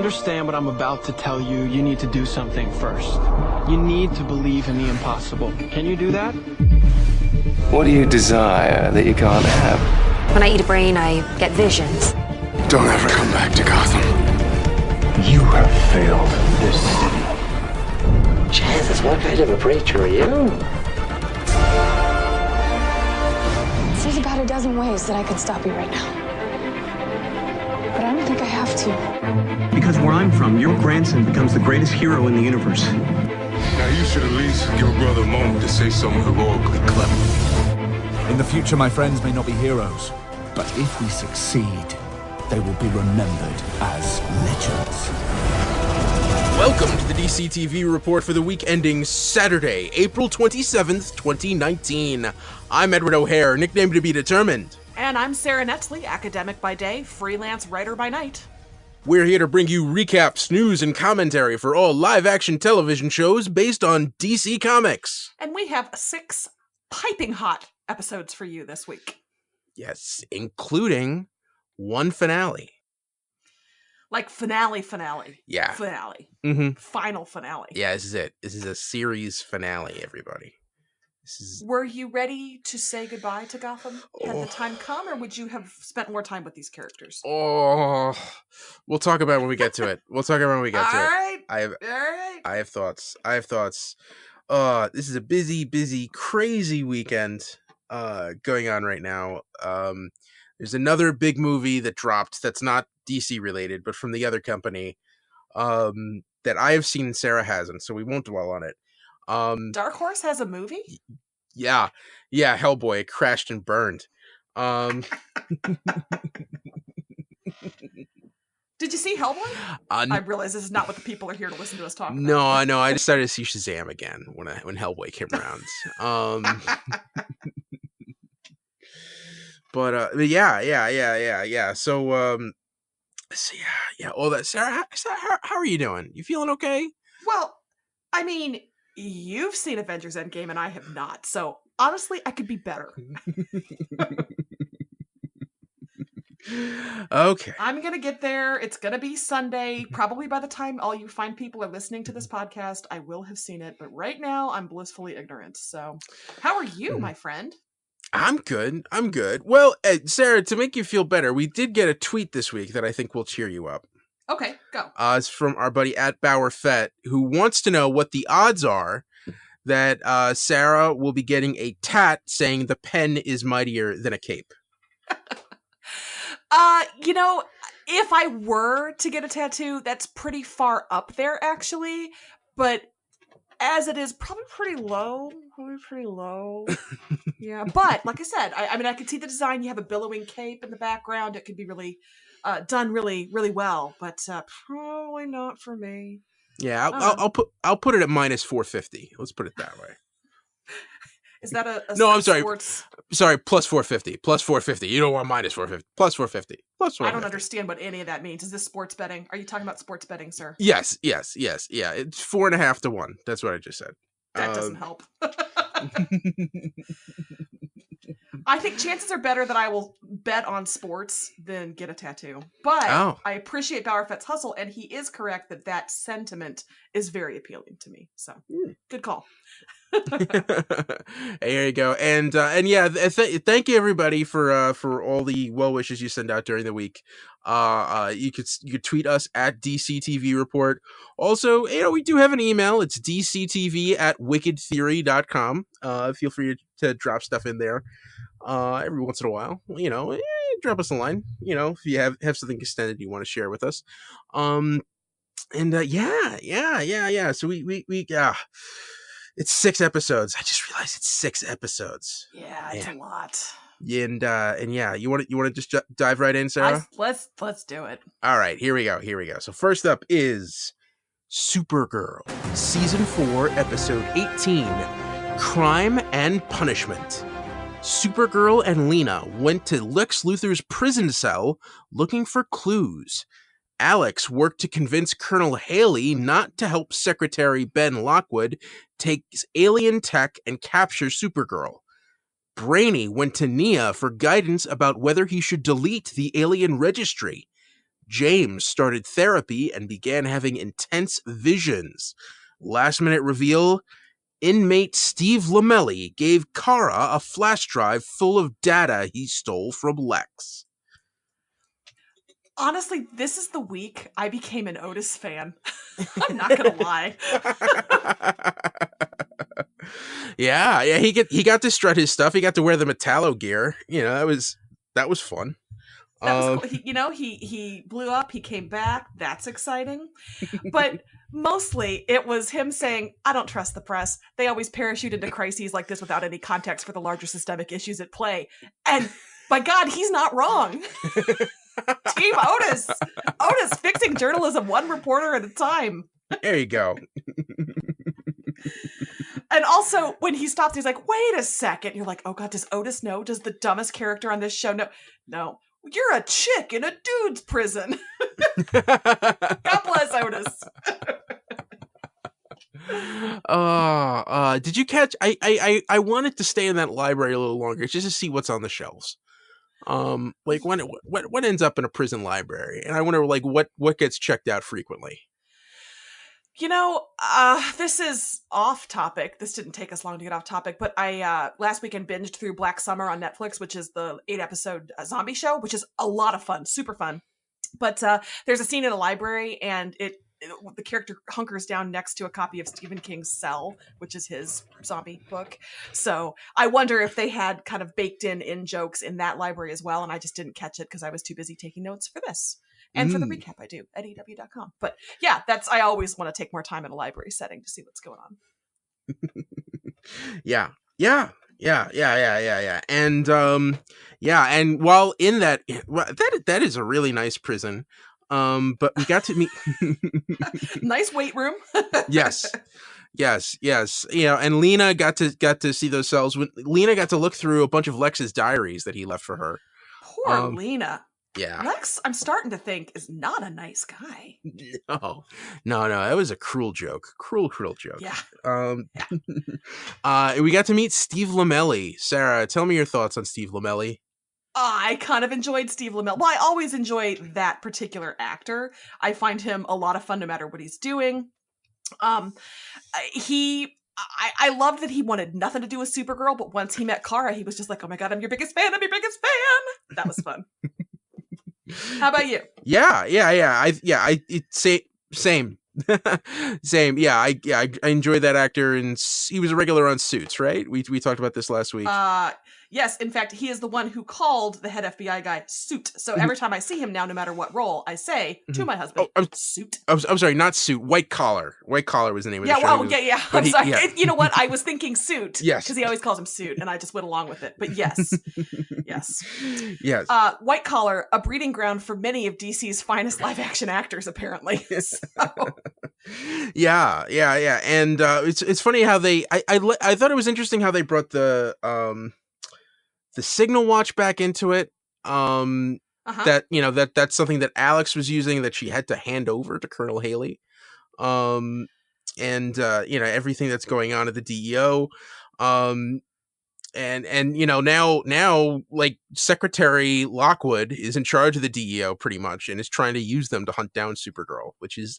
understand what I'm about to tell you, you need to do something first. You need to believe in the impossible. Can you do that? What do you desire that you can't have? When I eat a brain, I get visions. Don't ever come back to Gotham. You have failed this city. Jesus, what kind of a preacher are you? There's about a dozen ways that I could stop you right now. But I don't think I have to. Because where I'm from, your grandson becomes the greatest hero in the universe. Now you should at least give a brother a moment to say something heroically clever. In the future, my friends may not be heroes, but if we succeed, they will be remembered as legends. Welcome to the DC TV report for the week ending Saturday, April 27th, 2019. I'm Edward O'Hare, nickname to be determined. And I'm Sara, academic by day, freelance writer by night. We're here to bring you recaps, news, and commentary for all live-action television shows based on DC Comics. And we have 6 piping hot episodes for you this week. Yes, including one finale. Like finale. Yeah. Finale. Mm-hmm. Final finale. Yeah, this is it. This is a series finale, everybody. Were you ready to say goodbye to Gotham? Had the time come, or would you have spent more time with these characters? Oh, we'll talk about it when we get to it. All right. I have thoughts. This is a busy, crazy weekend going on right now. There's another big movie that dropped that's not DC related, but from the other company that I have seen and Sara hasn't, so we won't dwell on it. Dark Horse has a movie? Yeah, Hellboy, it crashed and burned. Did you see Hellboy? I realize this is not what the people are here to listen to us talk about. No, I decided to see Shazam again when Hellboy came around. But yeah. So all that. Sara, how are you doing? You feeling okay? Well, I mean, you've seen Avengers Endgame and I have not, so honestly, I could be better. Okay. I'm gonna get there. It's gonna be Sunday. Probably by the time all you fine people are listening to this podcast, I will have seen it. But right now, I'm blissfully ignorant. So, how are you, my friend? I'm good. Well, Sara, to make you feel better, we did get a tweet this week that I think will cheer you up. Okay, go. It's from our buddy at Bauer Fett, who wants to know what the odds are that Sara will be getting a tat saying the pen is mightier than a cape. If I were to get a tattoo, that's pretty far up there, actually. But as it is, probably pretty low. Yeah, but like I said, I mean, I could see the design. You have a billowing cape in the background. It could be really done really, really well. But probably not for me. Yeah, I'll put it at minus 450. Let's put it that way. Is that a no? I'm sorry. Sports... Sorry, plus 450. Plus 450. You don't want minus 450. Plus 450. Plus 450. I don't understand what any of that means. Is this sports betting? Are you talking about sports betting, sir? Yes. Yeah, it's 4.5 to 1. That's what I just said. That doesn't help. I think chances are better that I will bet on sports than get a tattoo. But I appreciate Bauer Fett's hustle, and he is correct that sentiment is very appealing to me. So, good call. There you go. And thank you everybody for all the well wishes you send out during the week. You could tweet us at DCTV Report. Also, we do have an email. It's dctv@wickedtheory.com. Feel free to drop stuff in there every once in a while. Drop us a line. If you have something extended you want to share with us. So we it's 6 episodes. I just realized it's 6 episodes. Yeah, it's a lot. And you want to just dive right in, Sara? Let's do it. All right, here we go. So first up is Supergirl, season 4, episode 18, Crime and Punishment. Supergirl and Lena went to Lex Luthor's prison cell looking for clues. Alex worked to convince Colonel Haley not to help Secretary Ben Lockwood take alien tech and capture Supergirl. Brainy went to Nia for guidance about whether he should delete the alien registry. James started therapy and began having intense visions. Last minute reveal, inmate Steve Lamelli gave Kara a flash drive full of data he stole from Lex. Honestly, this is the week I became an Otis fan. I'm not gonna lie. yeah, he got to strut his stuff. He got to wear the Metallo gear. That was fun. That was cool. He blew up. He came back. That's exciting. But mostly it was him saying, "I don't trust the press. They always parachute into crises like this without any context for the larger systemic issues at play." And by God, he's not wrong. Team Otis. Otis fixing journalism one reporter at a time. There you go. And also, when he stopped, he's like, "Wait a second." You're like, "Oh God, does Otis know? Does the dumbest character on this show know?" No. You're a chick in a dude's prison. God bless Otis. Did you catch? I wanted to stay in that library a little longer just to see what's on the shelves. Like what ends up in a prison library, and I wonder like what gets checked out frequently. This is off topic. This didn't take us long to get off topic, but I last weekend binged through Black Summer on Netflix, which is the 8-episode zombie show, which is a lot of fun, super fun. But there's a scene in a library, and the character hunkers down next to a copy of Stephen King's Cell, which is his zombie book. So I wonder if they had kind of baked in jokes in that library as well, and I just didn't catch it because I was too busy taking notes for this. And for the recap I do at EW.com. But yeah, I always want to take more time in a library setting to see what's going on. Yeah. And and while in that is a really nice prison. But we got to meet nice weight room. Yes. And Lena got to see those cells. When Lena got to look through a bunch of Lex's diaries that he left for her. Poor Lena. Yeah. Lex, I'm starting to think, is not a nice guy. No, that was a cruel joke. Cruel joke. Yeah. We got to meet Steve Lamelli. Sarah, tell me your thoughts on Steve Lamelli. I kind of enjoyed Steve Lamelli. Well, I always enjoy that particular actor. I find him a lot of fun no matter what he's doing. I loved that he wanted nothing to do with Supergirl, but once he met Kara, he was just like, "Oh my God, I'm your biggest fan. That was fun. How about you? Yeah. Same. Same. Yeah. I enjoyed that actor, and he was a regular on Suits, right? We talked about this last week. Yes, in fact, he is the one who called the head FBI guy Suit. So every time I see him now, no matter what role, I say to my husband, Suit. I'm sorry, not Suit. White Collar. White Collar was the name of the show. Yeah. I'm sorry. Yeah. You know what? I was thinking Suit. Yes. Because he always calls him Suit, and I just went along with it. But yes. Yes. White Collar, a breeding ground for many of DC's finest live-action actors, apparently. So. Yeah. And it's funny how I thought it was interesting how they brought the Signal Watch back into it. That that's something that Alex was using that she had to hand over to Colonel Haley. And everything that's going on at the DEO. And now like Secretary Lockwood is in charge of the DEO pretty much, and is trying to use them to hunt down Supergirl, which is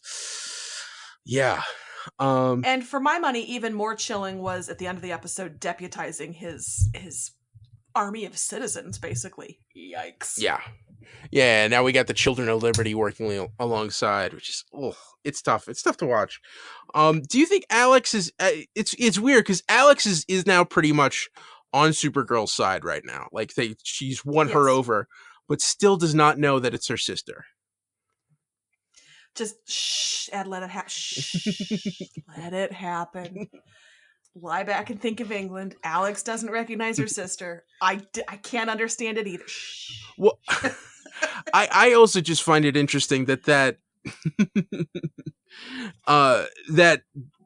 and for my money, even more chilling was at the end of the episode deputizing his army of citizens, basically. Yikes. Yeah. Now we got the Children of Liberty working alongside, which is it's tough. It's tough to watch. Do you think Alex is? It's weird because Alex is now pretty much on Supergirl's side right now. Like she's won her over, but still does not know that it's her sister. Just shh, and let it happen. Let it happen. Lie back and think of England. Alex doesn't recognize her sister. I can't understand it either. Shh. Well, I also just find it interesting that that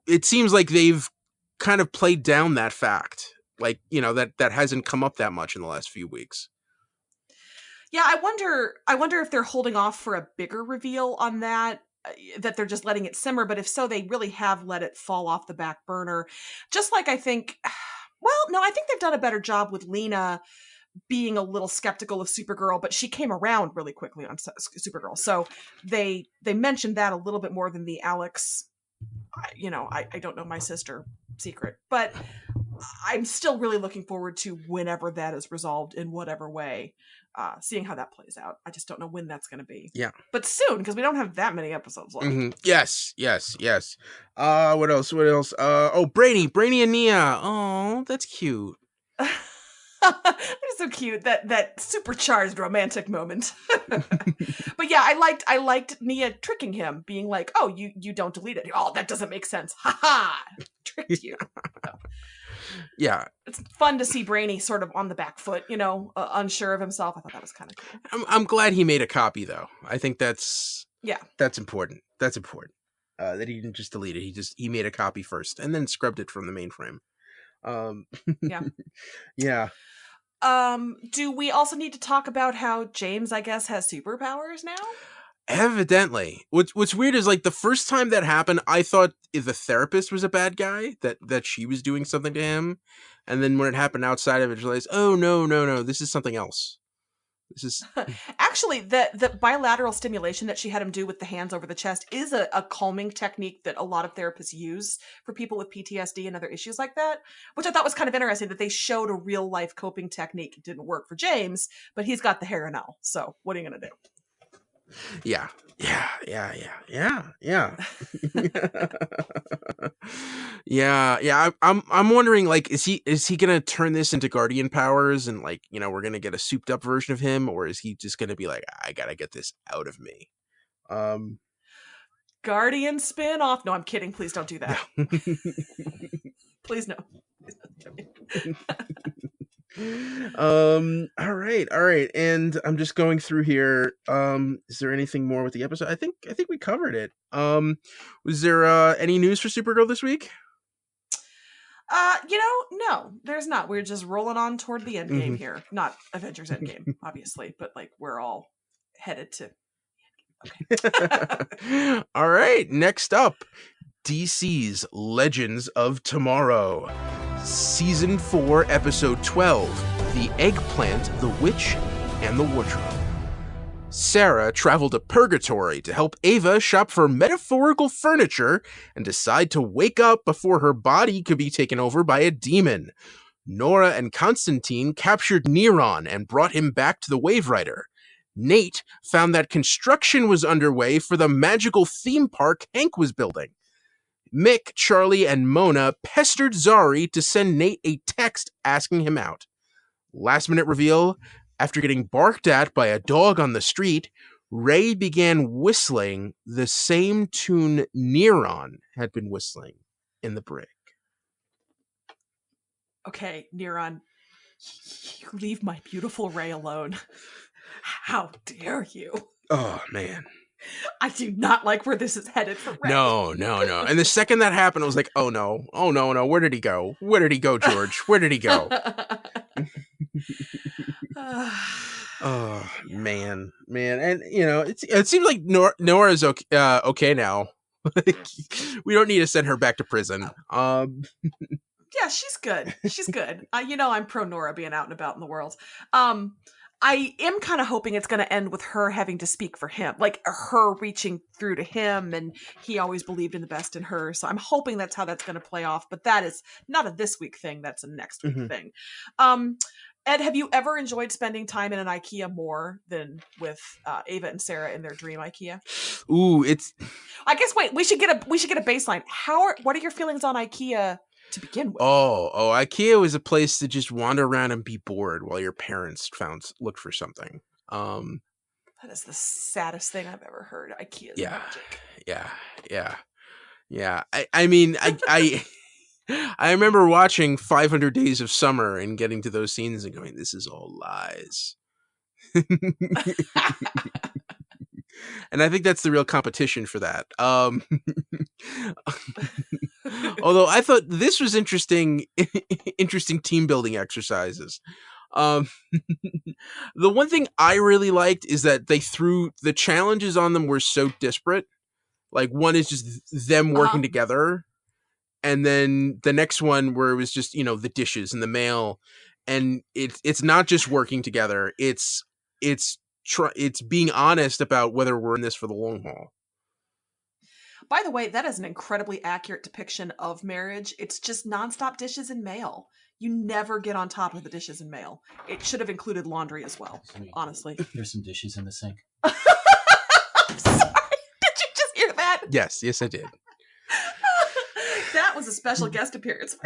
it seems like they've kind of played down that fact. Like, that hasn't come up that much in the last few weeks. Yeah, I wonder if they're holding off for a bigger reveal on that they're just letting it simmer, but if so, they really have let it fall off the back burner. Just like I think they've done a better job with Lena being a little skeptical of Supergirl, but she came around really quickly on Supergirl. So they mentioned that a little bit more than the Alex, I don't know my sister secret, but I'm still really looking forward to whenever that is resolved in whatever way, seeing how that plays out. I just don't know when that's going to be. Yeah. But soon, because we don't have that many episodes left. Mm-hmm. Yes. What else? Brainy and Nia. Oh, that's cute. They're so cute, that supercharged romantic moment. But yeah, I liked Nia tricking him, being like, oh, you don't delete it. Oh, that doesn't make sense. Ha ha, tricked you. So, yeah, it's fun to see Brainy sort of on the back foot, unsure of himself. I thought that was kind of cool. I'm glad he made a copy, though. I think that's important. That's important. That he didn't just delete it. He made a copy first and then scrubbed it from the mainframe. Yeah. Yeah. Do we also need to talk about how James, I guess, has superpowers now? Evidently. What's weird is, like, the first time that happened, I thought the therapist was a bad guy, that she was doing something to him. And then when it happened outside of it, I realized, oh, no, this is something else. This is actually the bilateral stimulation that she had him do with the hands over the chest is a calming technique that a lot of therapists use for people with PTSD and other issues like that, which I thought was kind of interesting that they showed a real life coping technique. It didn't work for James, but he's got the hair and all. So what are you going to do? Yeah. Yeah. I'm wondering, like, is he gonna turn this into Guardian powers and, like, we're gonna get a souped up version of him, or is he just gonna be like, I gotta get this out of me? Guardian spin-off? No, I'm kidding. Please don't do that. Please no. All right, and I'm just going through here. Is there anything more with the episode? I think we covered it. Was there any news for Supergirl this week? No, there's not. We're just rolling on toward the end game here. Not Avengers Endgame, obviously, but like we're all headed to. Okay. All right, next up, DC's Legends of Tomorrow. Season 4, Episode 12, The Eggplant, the Witch, and the Wardrobe. Sara traveled to Purgatory to help Ava shop for metaphorical furniture and decide to wake up before her body could be taken over by a demon. Nora and Constantine captured Neron and brought him back to the Wave Rider. Nate found that construction was underway for the magical theme park Hank was building. Mick, Charlie, and Mona pestered Zari to send Nate a text asking him out. Last minute reveal, after getting barked at by a dog on the street, Ray began whistling the same tune Neron had been whistling in the brig. Okay, Neron, you leave my beautiful Ray alone. How dare you? Oh, man. I do not like where this is headed for Ray. No. And the second that happened, I was like, oh no. Where did he go? Where did he go, George? Where did he go? Oh, man. And, it seems like Nora's okay now. We don't need to send her back to prison. Yeah, she's good. I'm pro Nora being out and about in the world. I am kind of hoping it's going to end with her having to speak for him, like her reaching through to him, and he always believed in the best in her. So I'm hoping that's how that's going to play off. But that is not a this week thing. That's a next week thing. Ed, have you ever enjoyed spending time in an IKEA more than with Ava and Sara in their dream IKEA? Ooh, I guess. Wait, we should get a baseline. What are your feelings on IKEA to begin with? Oh, IKEA was a place to just wander around and be bored while your parents looked for something. That is the saddest thing I've ever heard. IKEA's magic. Yeah. I mean, I remember watching 500 Days of Summer and getting to those scenes and going, this is all lies. And I think that's the real competition for that. Although I thought this was interesting team building exercises. The one thing I really liked is that they threw the challenges on them were so disparate. Like one is just them working together. And then the next one where it was just, the dishes and the mail. and it's not just working together. It's being honest about whether we're in this for the long haul. By the way, that is an incredibly accurate depiction of marriage. It's just nonstop dishes and mail. You never get on top of the dishes and mail. It should have included laundry as well, honestly. There's some dishes in the sink. I'm sorry. Did you just hear that? Yes, I did. That was a special guest appearance.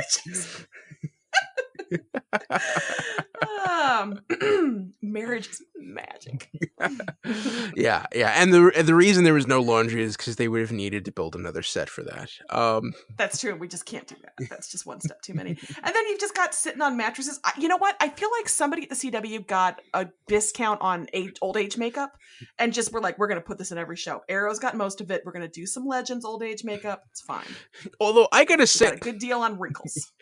Marriage is magic. yeah, and the reason there was no laundry is because they would have needed to build another set for that. That's true. We just can't do that. That's just one step too many. And then you've just got sitting on mattresses. You know what? I feel like somebody at the CW got a discount on old age makeup, and just we're like, we're going to put this in every show. Arrow's got most of it. We're going to do some Legends old age makeup. It's fine. Although I gotta say, got a good deal on wrinkles.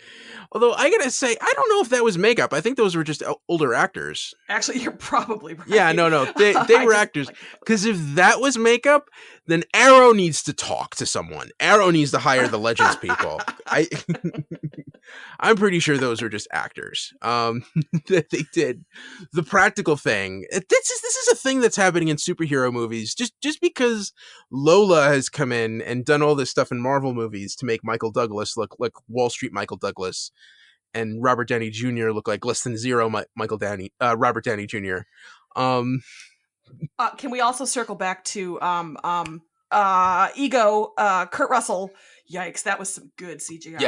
Although I gotta say, I don't know if that was makeup. I think those were just older actors. Actually, you're probably right. Yeah, no, they were actors. Because if that was makeup, then Arrow needs to talk to someone. Arrow needs to hire the Legends people. I'm pretty sure those were just actors. That they did the practical thing. This is a thing that's happening in superhero movies. Just because Lola has come in and done all this stuff in Marvel movies to make Michael Douglas look like Wall Street Michael Douglas, and Robert Downey Jr. look like less than zero Robert Downey Jr. Can we also circle back to Ego, Kurt Russell? Yikes, that was some good CGI.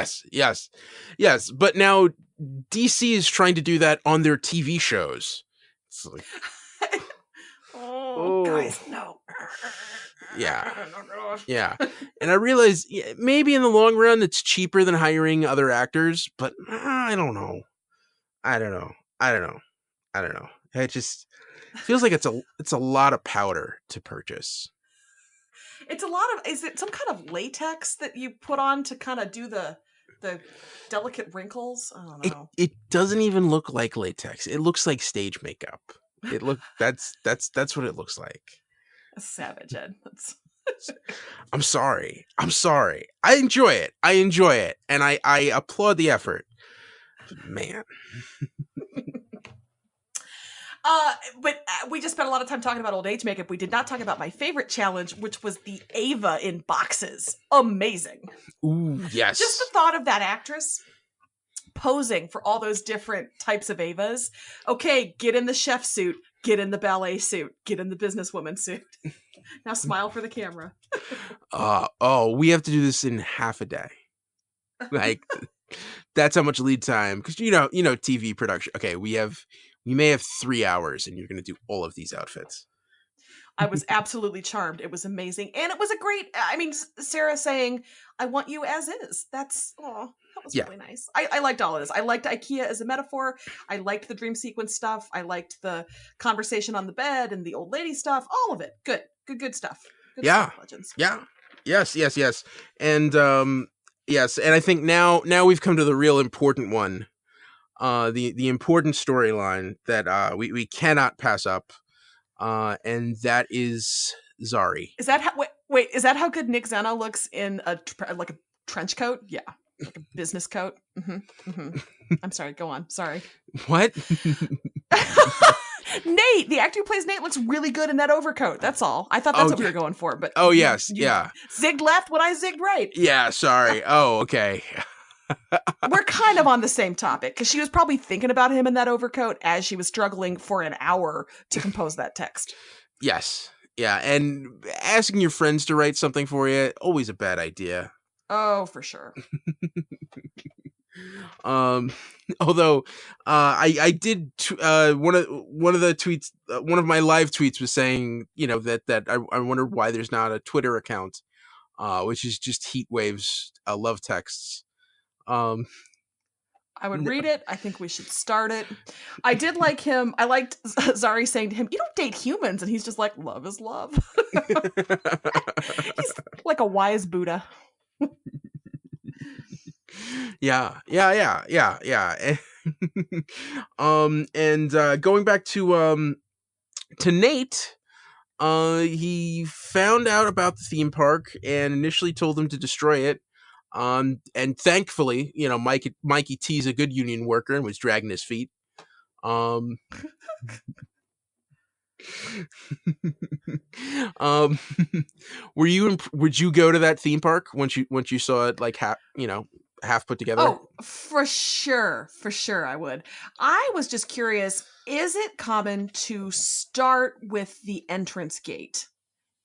Yes. But now DC is trying to do that on their TV shows. It's like, guys, no. Yeah. And I realize maybe in the long run it's cheaper than hiring other actors, but I don't know. It just feels like it's a lot of powder to purchase. It's a lot of, is it some kind of latex that you put on to kind of do the delicate wrinkles? I don't know. It doesn't even look like latex. It looks like stage makeup. That's what it looks like. A savage, Ed. I'm sorry. I enjoy it. And I applaud the effort. But man. But we just spent a lot of time talking about old age makeup. We did not talk about my favorite challenge, which was the Ava in boxes. Amazing. Ooh, yes. Just the thought of that actress posing for all those different types of Avas. Okay, get in the chef suit, get in the ballet suit, get in the businesswoman suit. Now smile for the camera. We have to do this in half a day. Like, that's how much lead time. Because you know, TV production. Okay, we may have 3 hours, and you're going to do all of these outfits. I was absolutely charmed. It was amazing, and it was a great. I mean, Sara saying, "I want you as is." That was really nice. I liked all of this. I liked IKEA as a metaphor. I liked the dream sequence stuff. I liked the conversation on the bed and the old lady stuff. All of it, good stuff. Good stuff, Legends. Yeah. Yes. And yes, and I think now we've come to the real important one. The important storyline that we cannot pass up, and that is Zari. Is that how? Wait, is that how good Nick Zena looks in a trench coat? Yeah, like a business coat. I'm sorry. Go on. Sorry. What? Nate, the actor who plays Nate, looks really good in that overcoat. That's all. I thought that's what we were going for. But yes, you zigged left when I zigged right. Yeah. Sorry. Oh, okay. We're kind of on the same topic because she was probably thinking about him in that overcoat as she was struggling for an hour to compose that text. Yes. Yeah. And asking your friends to write something for you, always a bad idea. Oh, for sure. Although I did one of the tweets, one of my live tweets was saying, that I wonder why there's not a Twitter account, which is just Heatwave's love texts. I would read it. I think we should start it. I did like him. I liked Zari saying to him, "You don't date humans," and he's just like, "Love is love." He's like a wise Buddha. Yeah. And going back to Nate, he found out about the theme park and initially told them to destroy it. And thankfully, Mikey T's a good union worker and was dragging his feet. Would you go to that theme park once you saw it like half put together? Oh, for sure I would. I was just curious, is it common to start with the entrance gate?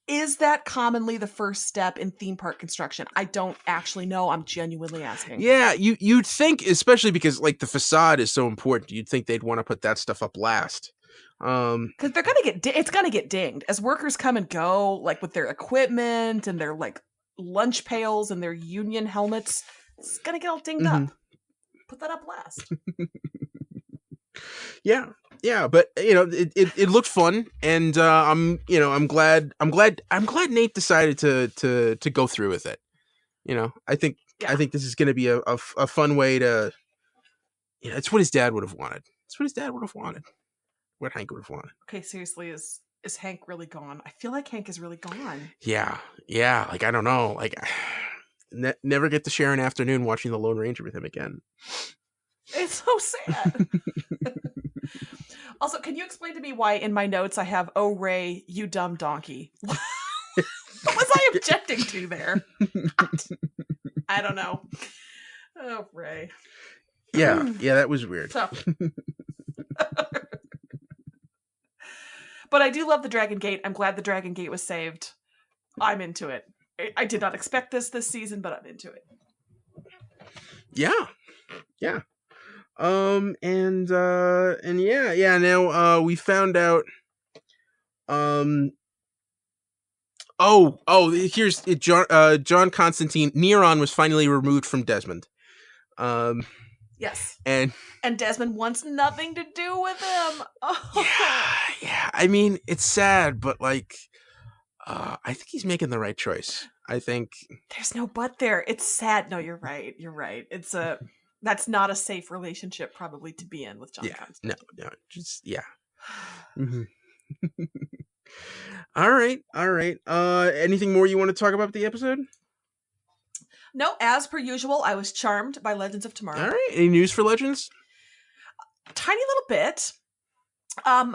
Is that commonly the first step in theme park construction? I don't actually know. I'm genuinely asking. Yeah, you'd think, especially because like the facade is so important, you'd think they'd want to put that stuff up last. Because they're gonna it's gonna get dinged as workers come and go, like with their equipment and their like lunch pails and their union helmets. It's gonna get all dinged up. Put that up last. Yeah, but it looked fun, and I'm glad Nate decided to go through with it. I think this is gonna be a fun way to. It's what his dad would have wanted. It's what his dad would have wanted. What Hank would have wanted. Okay, seriously, is Hank really gone? I feel like Hank is really gone. Yeah. Like I don't know, like never get to share an afternoon watching The Lone Ranger with him again. It's so sad. Also, can you explain to me why in my notes I have "Oh Ray, you dumb donkey"? What was I objecting to there? I don't know. Oh, Ray. Yeah, that was weird. So. But I do love the Dragon Gate. I'm glad the Dragon Gate was saved. I'm into it. I did not expect this season, but I'm into it. Yeah. Now we found out. Here's it. John Constantine. Neron was finally removed from Desmond. Yes. And Desmond wants nothing to do with him. Oh. Yeah. I mean, it's sad, but like, I think he's making the right choice. I think there's no but there. It's sad. No, you're right. That's not a safe relationship probably to be in with John Constantine. No, just Mm-hmm. All right. Anything more you want to talk about the episode? No, as per usual, I was charmed by Legends of Tomorrow. All right. Any news for Legends? Tiny little bit.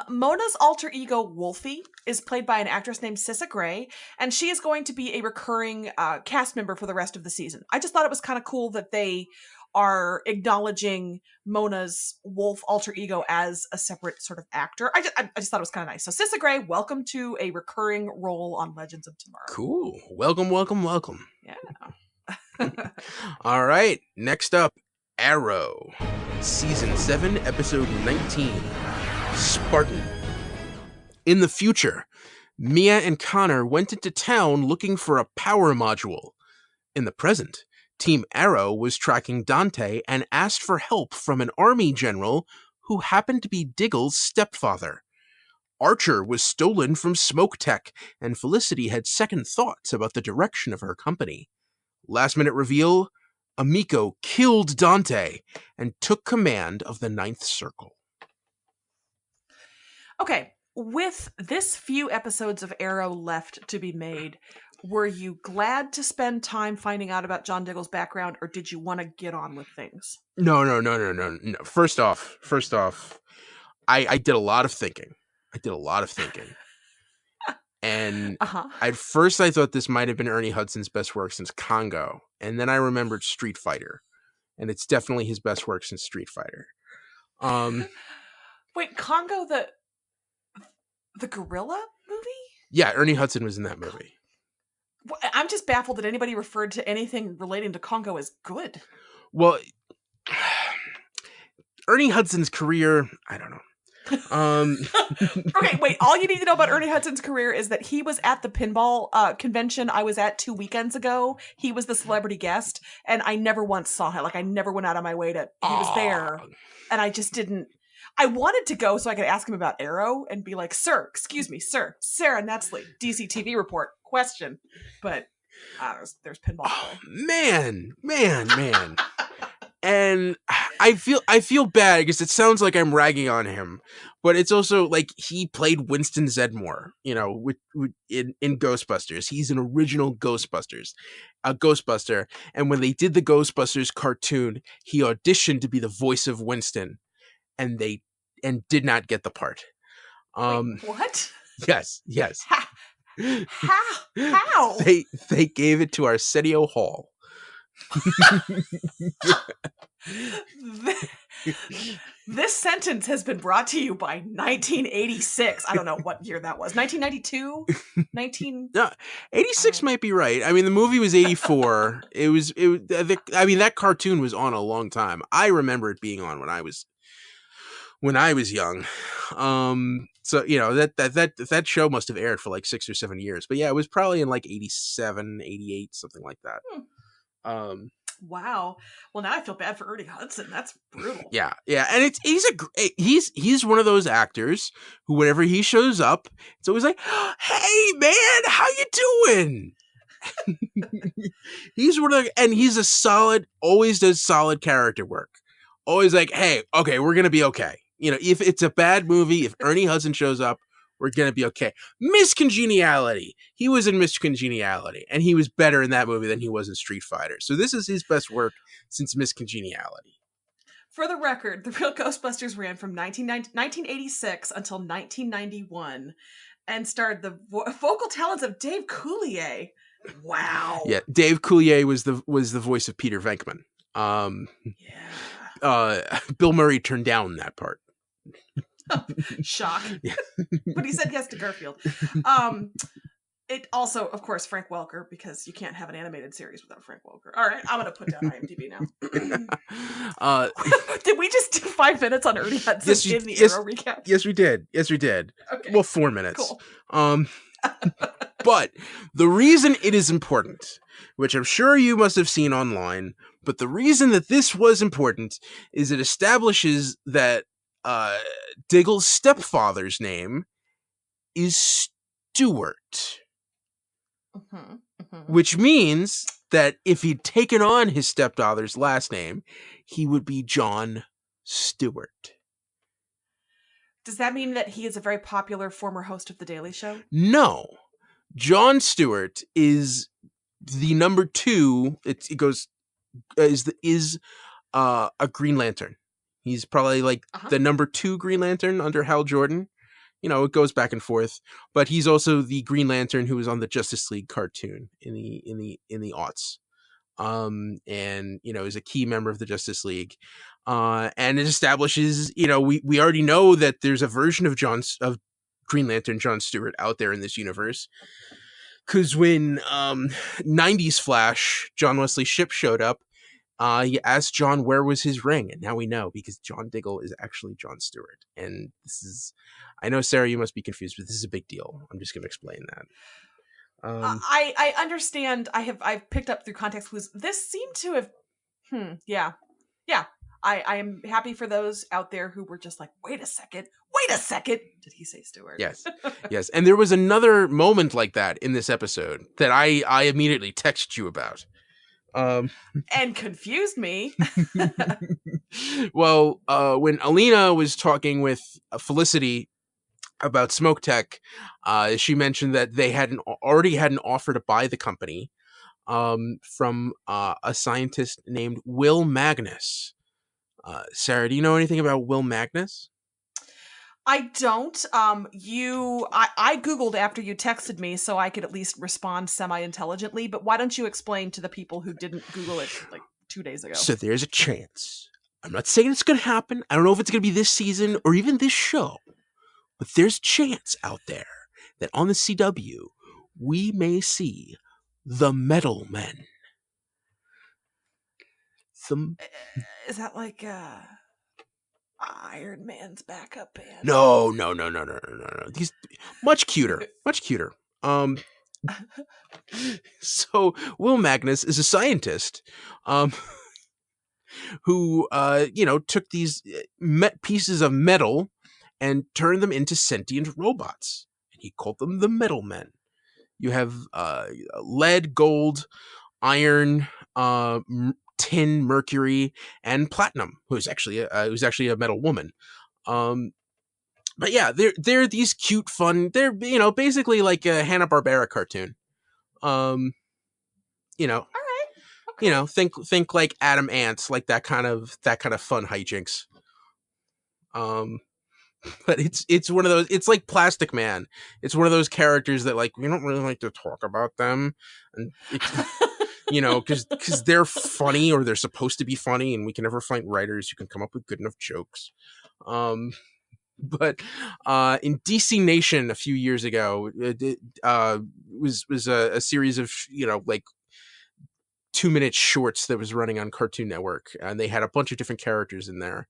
Mona's alter ego, Wolfie, is played by an actress named Sissa Gray, and she is going to be a recurring cast member for the rest of the season. I just thought it was kind of cool that they are acknowledging Mona's wolf alter ego as a separate sort of actor. I just thought it was kind of nice. So Sissa Gray, welcome to a recurring role on Legends of Tomorrow. Cool. Welcome. Yeah. All right. Next up, Arrow. Season 7, Episode 19. Spartan. In the future, Mia and Connor went into town looking for a power module. In the present, Team Arrow was tracking Dante and asked for help from an army general who happened to be Diggle's stepfather. Archer was stolen from Smoke Tech, and Felicity had second thoughts about the direction of her company. Last minute reveal, Amiko killed Dante and took command of the Ninth Circle. Okay, with this few episodes of Arrow left to be made, were you glad to spend time finding out about John Diggle's background, or did you want to get on with things? No. First off, I did a lot of thinking. And at first I thought this might have been Ernie Hudson's best work since Congo. And then I remembered Street Fighter. And it's definitely his best work since Street Fighter. Wait, Congo the gorilla movie? Yeah, Ernie Hudson was in that movie. I'm just baffled that anybody referred to anything relating to Congo as good. Well, Ernie Hudson's career, I don't know. Okay, wait, all you need to know about Ernie Hudson's career is that he was at the pinball convention I was at 2 weekends ago. He was the celebrity guest, and I never once saw him. Like, I never went out of my way to... He was there, and I just didn't... I wanted to go so I could ask him about Arrow and be like, sir, excuse me, sir, Sarah Netsley, DC TV report, question. But there's pinball. Oh, man. And I feel bad because it sounds like I'm ragging on him, but it's also like he played Winston Zedmore, in Ghostbusters. He's an original Ghostbuster. And when they did the Ghostbusters cartoon, he auditioned to be the voice of Winston, and they and did not get the part. Wait, what? Yes. How? They gave it to Arsenio Hall. This sentence has been brought to you by 1986. I don't know what year that was. 1992? 86 might be right. I mean, the movie was 84. That cartoon was on a long time. I remember it being on when I was young. So, that show must have aired for like 6 or 7 years. But yeah, it was probably in like 87, 88, something like that. Wow. Well, now I feel bad for Ernie Hudson. That's brutal. Yeah. And he's one of those actors who, whenever he shows up, it's always like, "Hey man, how you doing?" He's always does solid character work. Always like, "Hey, okay, we're gonna be okay." If it's a bad movie, if Ernie Hudson shows up, we're going to be okay. Miss Congeniality. He was in Miss Congeniality, and he was better in that movie than he was in Street Fighter. So this is his best work since Miss Congeniality. For the record, The Real Ghostbusters ran from 1986 until 1991 and starred the vocal talents of Dave Coulier. Wow. Yeah, Dave Coulier was the voice of Peter Venkman. Bill Murray turned down that part. Shock. Yeah. But he said yes to Garfield. It also, of course, Frank Welker, because you can't have an animated series without Frank Welker. All right, I'm going to put down IMDb now. Did we just do 5 minutes on Ernie Hudson in the Arrow recap? Yes, we did. Okay. Well, 4 minutes. Cool. But the reason it is important, which I'm sure you must have seen online, but the reason that this was important is it establishes that Diggle's stepfather's name is Stewart. Which means that if he'd taken on his stepdaughter's last name, he would be Jon Stewart. Does that mean that he is a very popular former host of The Daily Show? No. Jon Stewart is the number 2. Is a Green Lantern. He's probably like the number 2 Green Lantern under Hal Jordan. It goes back and forth, but he's also the Green Lantern who was on the Justice League cartoon in the aughts. And is a key member of the Justice League. And it establishes, we already know that there's a version of Green Lantern Jon Stewart out there in this universe. Because when 90s Flash, John Wesley Shipp showed up, he asked John where was his ring, and now we know because John Diggle is actually Jon Stewart. And I know, Sarah, you must be confused, but this is a big deal. I'm just going to explain that. I understand. I've picked up through context clues. This seemed to have, yeah. I am happy for those out there who were just like, wait a second. Did he say Stewart? Yes. And there was another moment like that in this episode that I immediately texted you about. And confused me. Well, when Alina was talking with Felicity about Smoke Tech, she mentioned that they already had an offer to buy the company from a scientist named Will Magnus. Sarah, do you know anything about Will Magnus? I don't. I Googled after you texted me so I could at least respond semi-intelligently, but why don't you explain to the people who didn't Google it like 2 days ago? So there's a chance. I'm not saying it's going to happen. I don't know if it's going to be this season or even this show, but there's a chance out there that on the CW, we may see the Metal Men. Is that like Iron Man's backup band? No. He's much cuter. So Will Magnus is a scientist, who took these pieces of metal and turned them into sentient robots, and he called them the Metal Men. You have lead, gold, iron, tin, mercury, and platinum, who's actually a metal woman. But yeah, they're these cute, fun. They're basically like a Hanna-Barbera cartoon. All right. Okay. Think like Adam Ants, like that kind of fun hijinks. But it's one of those. It's like Plastic Man. It's one of those characters that like we don't really like to talk about them, and because they're funny or they're supposed to be funny, and we can never find writers who can come up with good enough jokes. But in DC Nation a few years ago, it was a series of like 2-minute shorts that was running on Cartoon Network, and they had a bunch of different characters in there.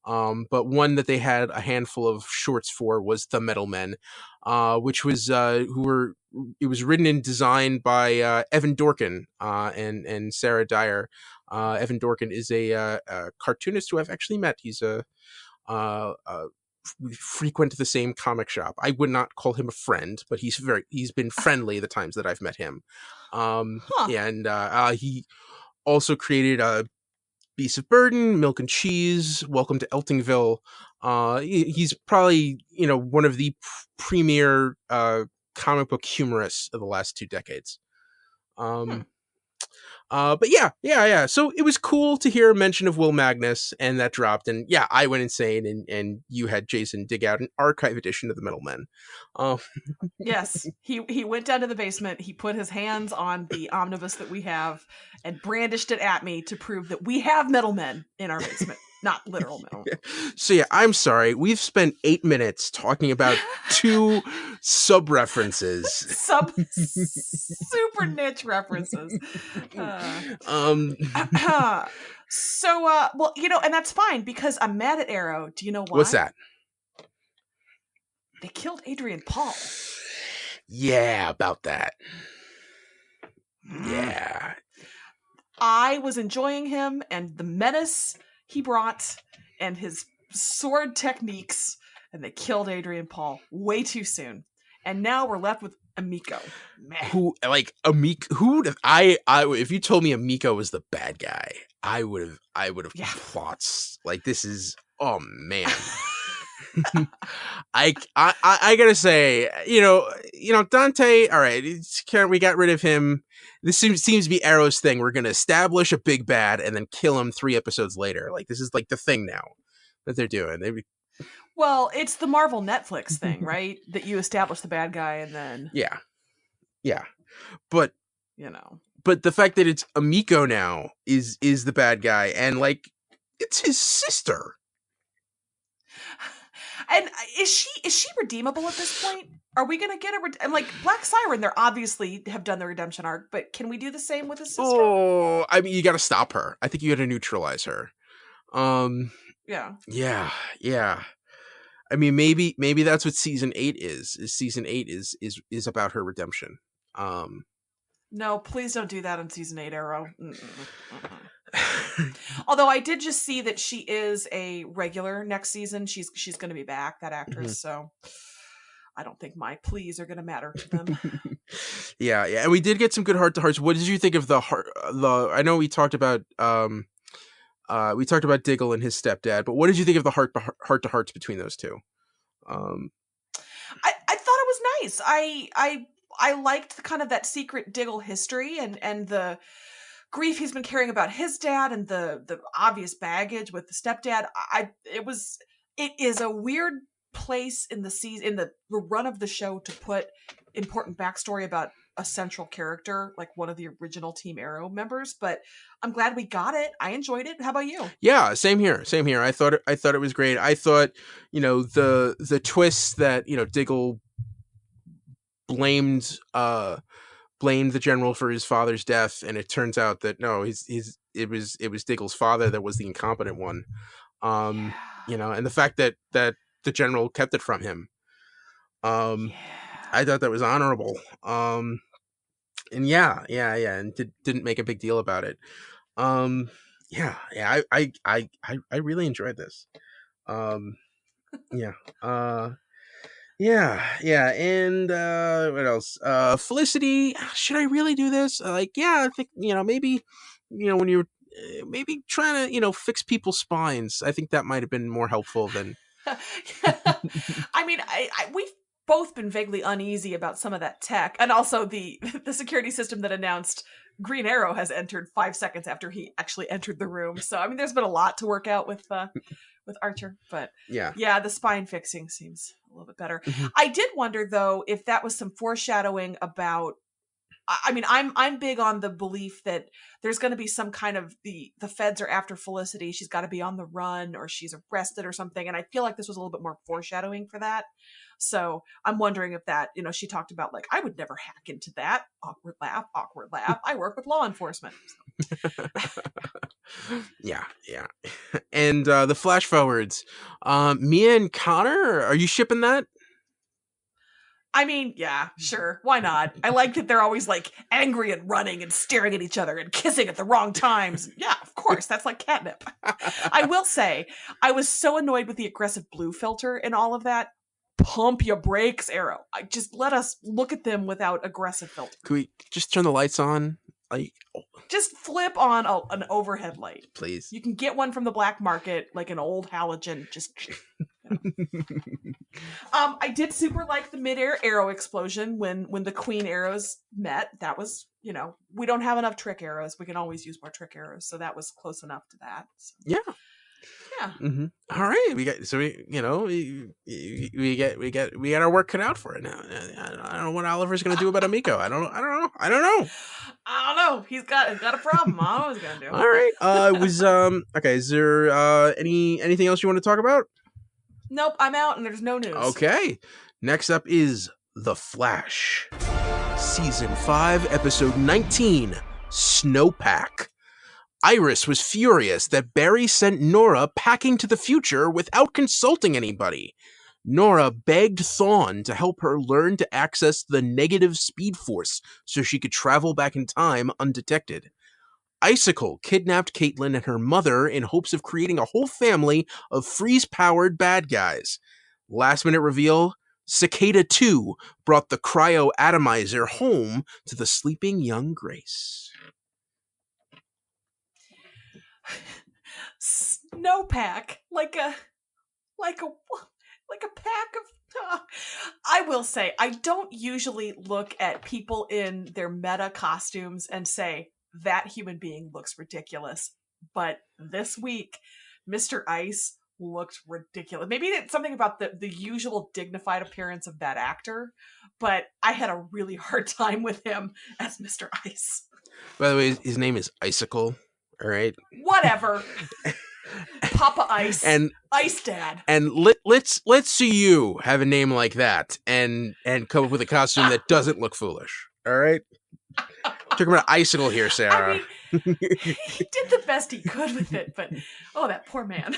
But one that they had a handful of shorts for was the Metal Men, which was it was written and designed by Evan Dorkin and Sara Dyer. Evan Dorkin is a cartoonist who I've actually met. He's we frequent the same comic shop. I would not call him a friend, but he's been friendly the times that I've met him. Yeah, and he also created Beasts of Burden, Milk and Cheese, Welcome to Eltingville. He's probably one of the premier comic book humorists of the last 2 decades. But yeah. So it was cool to hear a mention of Will Magnus, and that dropped. And yeah, I went insane, and you had Jason dig out an archive edition of the Metal Men. Yes, he went down to the basement. He put his hands on the omnibus that we have and brandished it at me to prove that we have Metal Men in our basement. Not literal metal. So yeah, I'm sorry. We've spent 8 minutes talking about 2 sub-references. Super niche references. So, well, and that's fine because I'm mad at Arrow. Do you know why? What's that? They killed Adrian Paul. Yeah, about that. Yeah. I was enjoying him and the menace he brought and his sword techniques, and they killed Adrian Paul way too soon. And now we're left with Amico. Who like Amico? If you told me Amico was the bad guy, I would have plots. Like this is man. I gotta say, Dante. All right, we got rid of him. This seems to be Arrow's thing. We're gonna establish a big bad and then kill him 3 episodes later. Like this is like the thing now that they're doing. Well, it's the Marvel Netflix thing, right? That you establish the bad guy and then yeah, but but the fact that it's Amico now is the bad guy, and like it's his sister. And is she redeemable at this point? Are we going to get and like Black Siren, they're obviously have done the redemption arc, but can we do the same with his sister? Oh, I mean, you got to stop her. I think you got to neutralize her. Yeah. I mean, maybe that's what season 8 is. Season 8 is about her redemption. No, please don't do that on season 8, Arrow. Although I did just see that she is a regular next season. She's going to be back, that actress. So I don't think my pleas are going to matter to them. yeah, and we did get some good heart to hearts. What did you think of the I know we talked about Diggle and his stepdad, but what did you think of the heart to hearts between those two? I thought it was nice. I liked kind of that secret Diggle history and the grief he's been carrying about his dad and the obvious baggage with the stepdad. It is a weird place in the season, in the run of the show, to put important backstory about a central character like one of the original Team Arrow members, but I'm glad we got it. I enjoyed it. How about you? Yeah, same here. I thought it was great. I thought, the twist that, Diggle blamed the general for his father's death, and it turns out that no, it was Diggle's father that was the incompetent one. And the fact that the general kept it from him. I thought that was honorable. And and didn't make a big deal about it. I really enjoyed this. And what else? Felicity, should I really do this? I think maybe when you're maybe trying to fix people's spines, I think that might have been more helpful than. I mean, we've both been vaguely uneasy about some of that tech, and also the security system that announced Green Arrow has entered 5 seconds after he actually entered the room. So I mean, there's been a lot to work out with with Archer, but yeah, the spine fixing seems a little bit better. I did wonder though if that was some foreshadowing about. I mean, I'm big on the belief that there's going to be some kind of the feds are after Felicity. She's got to be on the run or she's arrested or something. And I feel like this was a little bit more foreshadowing for that. So I'm wondering if that, she talked about like, I would never hack into that. Awkward laugh, awkward laugh. I work with law enforcement. So. Yeah. And the flash forwards, Mia and Connor, are you shipping that? I mean, yeah, sure. Why not? I like that they're always like angry and running and staring at each other and kissing at the wrong times. Yeah, of course. That's like catnip. I will say, I was so annoyed with the aggressive blue filter and all of that. Pump your brakes, Arrow. Just let us look at them without aggressive filter. Can we just turn the lights on? Just flip on an overhead light. Please. You can get one from the black market, like an old halogen. Just... I did super like the midair arrow explosion when the queen arrows met. That was, we don't have enough trick arrows. We can always use more trick arrows, so that was close enough to that. So. Yeah. Mm-hmm. All right, we got our work cut out for it now. I don't know what Oliver's gonna do about Amico. I don't know. He's got a problem. I don't know what he's gonna do. All right. Okay. Is there anything else you want to talk about? Nope, I'm out and there's no news. Okay. Next up is The Flash. Season 5, Episode 19, Snowpack. Iris was furious that Barry sent Nora packing to the future without consulting anybody. Nora begged Thawne to help her learn to access the negative speed force so she could travel back in time undetected. Icicle kidnapped Caitlin and her mother in hopes of creating a whole family of freeze-powered bad guys. Last-minute reveal, Cicada 2 brought the cryo-atomizer home to the sleeping young Grace. Snowpack, like a pack of... I will say, I don't usually look at people in their meta costumes and say, that human being looks ridiculous. But this week, Mr. Ice looked ridiculous. Maybe it's something about the usual dignified appearance of that actor, but I had a really hard time with him as Mr. Ice. By the way, his name is Icicle, all right? Whatever. Papa Ice. And Ice Dad. And let's see you have a name like that and come up with a costume that doesn't look foolish, all right? Talking about Icicle here, Sarah. I mean, he did the best he could with it, but that poor man.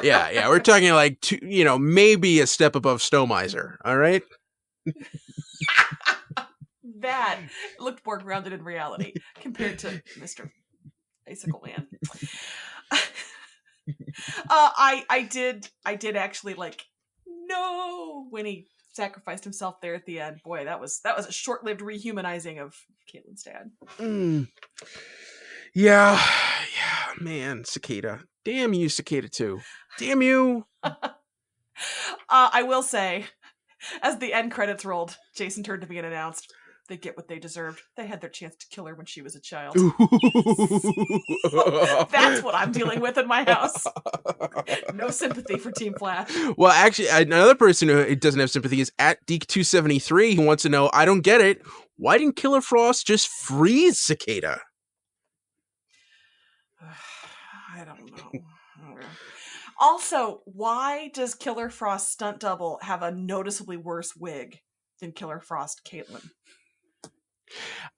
yeah, we're talking like maybe a step above Snowmiser. All right. That looked more grounded in reality compared to Mr. Icicle Man. I did actually no when he sacrificed himself there at the end. Boy, that was a short-lived rehumanizing of Caitlin's dad. Yeah, man, Cicada. Damn you, Cicada 2. Damn you. I will say, as the end credits rolled, Jason turned to me and announced, they get what they deserved. They had their chance to kill her when she was a child. So that's what I'm dealing with in my house. No sympathy for Team Flash. Well, actually, another person who doesn't have sympathy is at Deke273. He wants to know, I don't get it. Why didn't Killer Frost just freeze Cicada? I don't know. Also, why does Killer Frost's stunt double have a noticeably worse wig than Killer Frost Caitlin?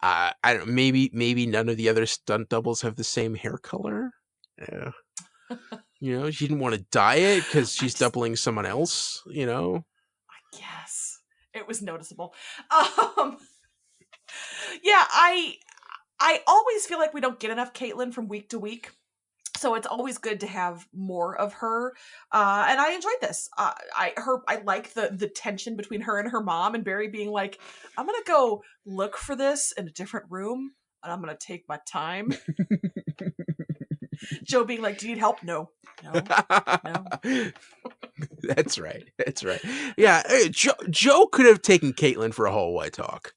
I don't know, maybe none of the other stunt doubles have the same hair color. Yeah. She didn't want to dye it because she's doubling someone else, I guess. It was noticeable. Yeah, I always feel like we don't get enough Caitlin from week to week. So it's always good to have more of her, and I enjoyed this. I like the tension between her and her mom, and Barry being like, "I'm gonna go look for this in a different room, and I'm gonna take my time." Joe being like, "Do you need help?" No. That's right. Yeah, Joe could have taken Caitlin for a hallway talk.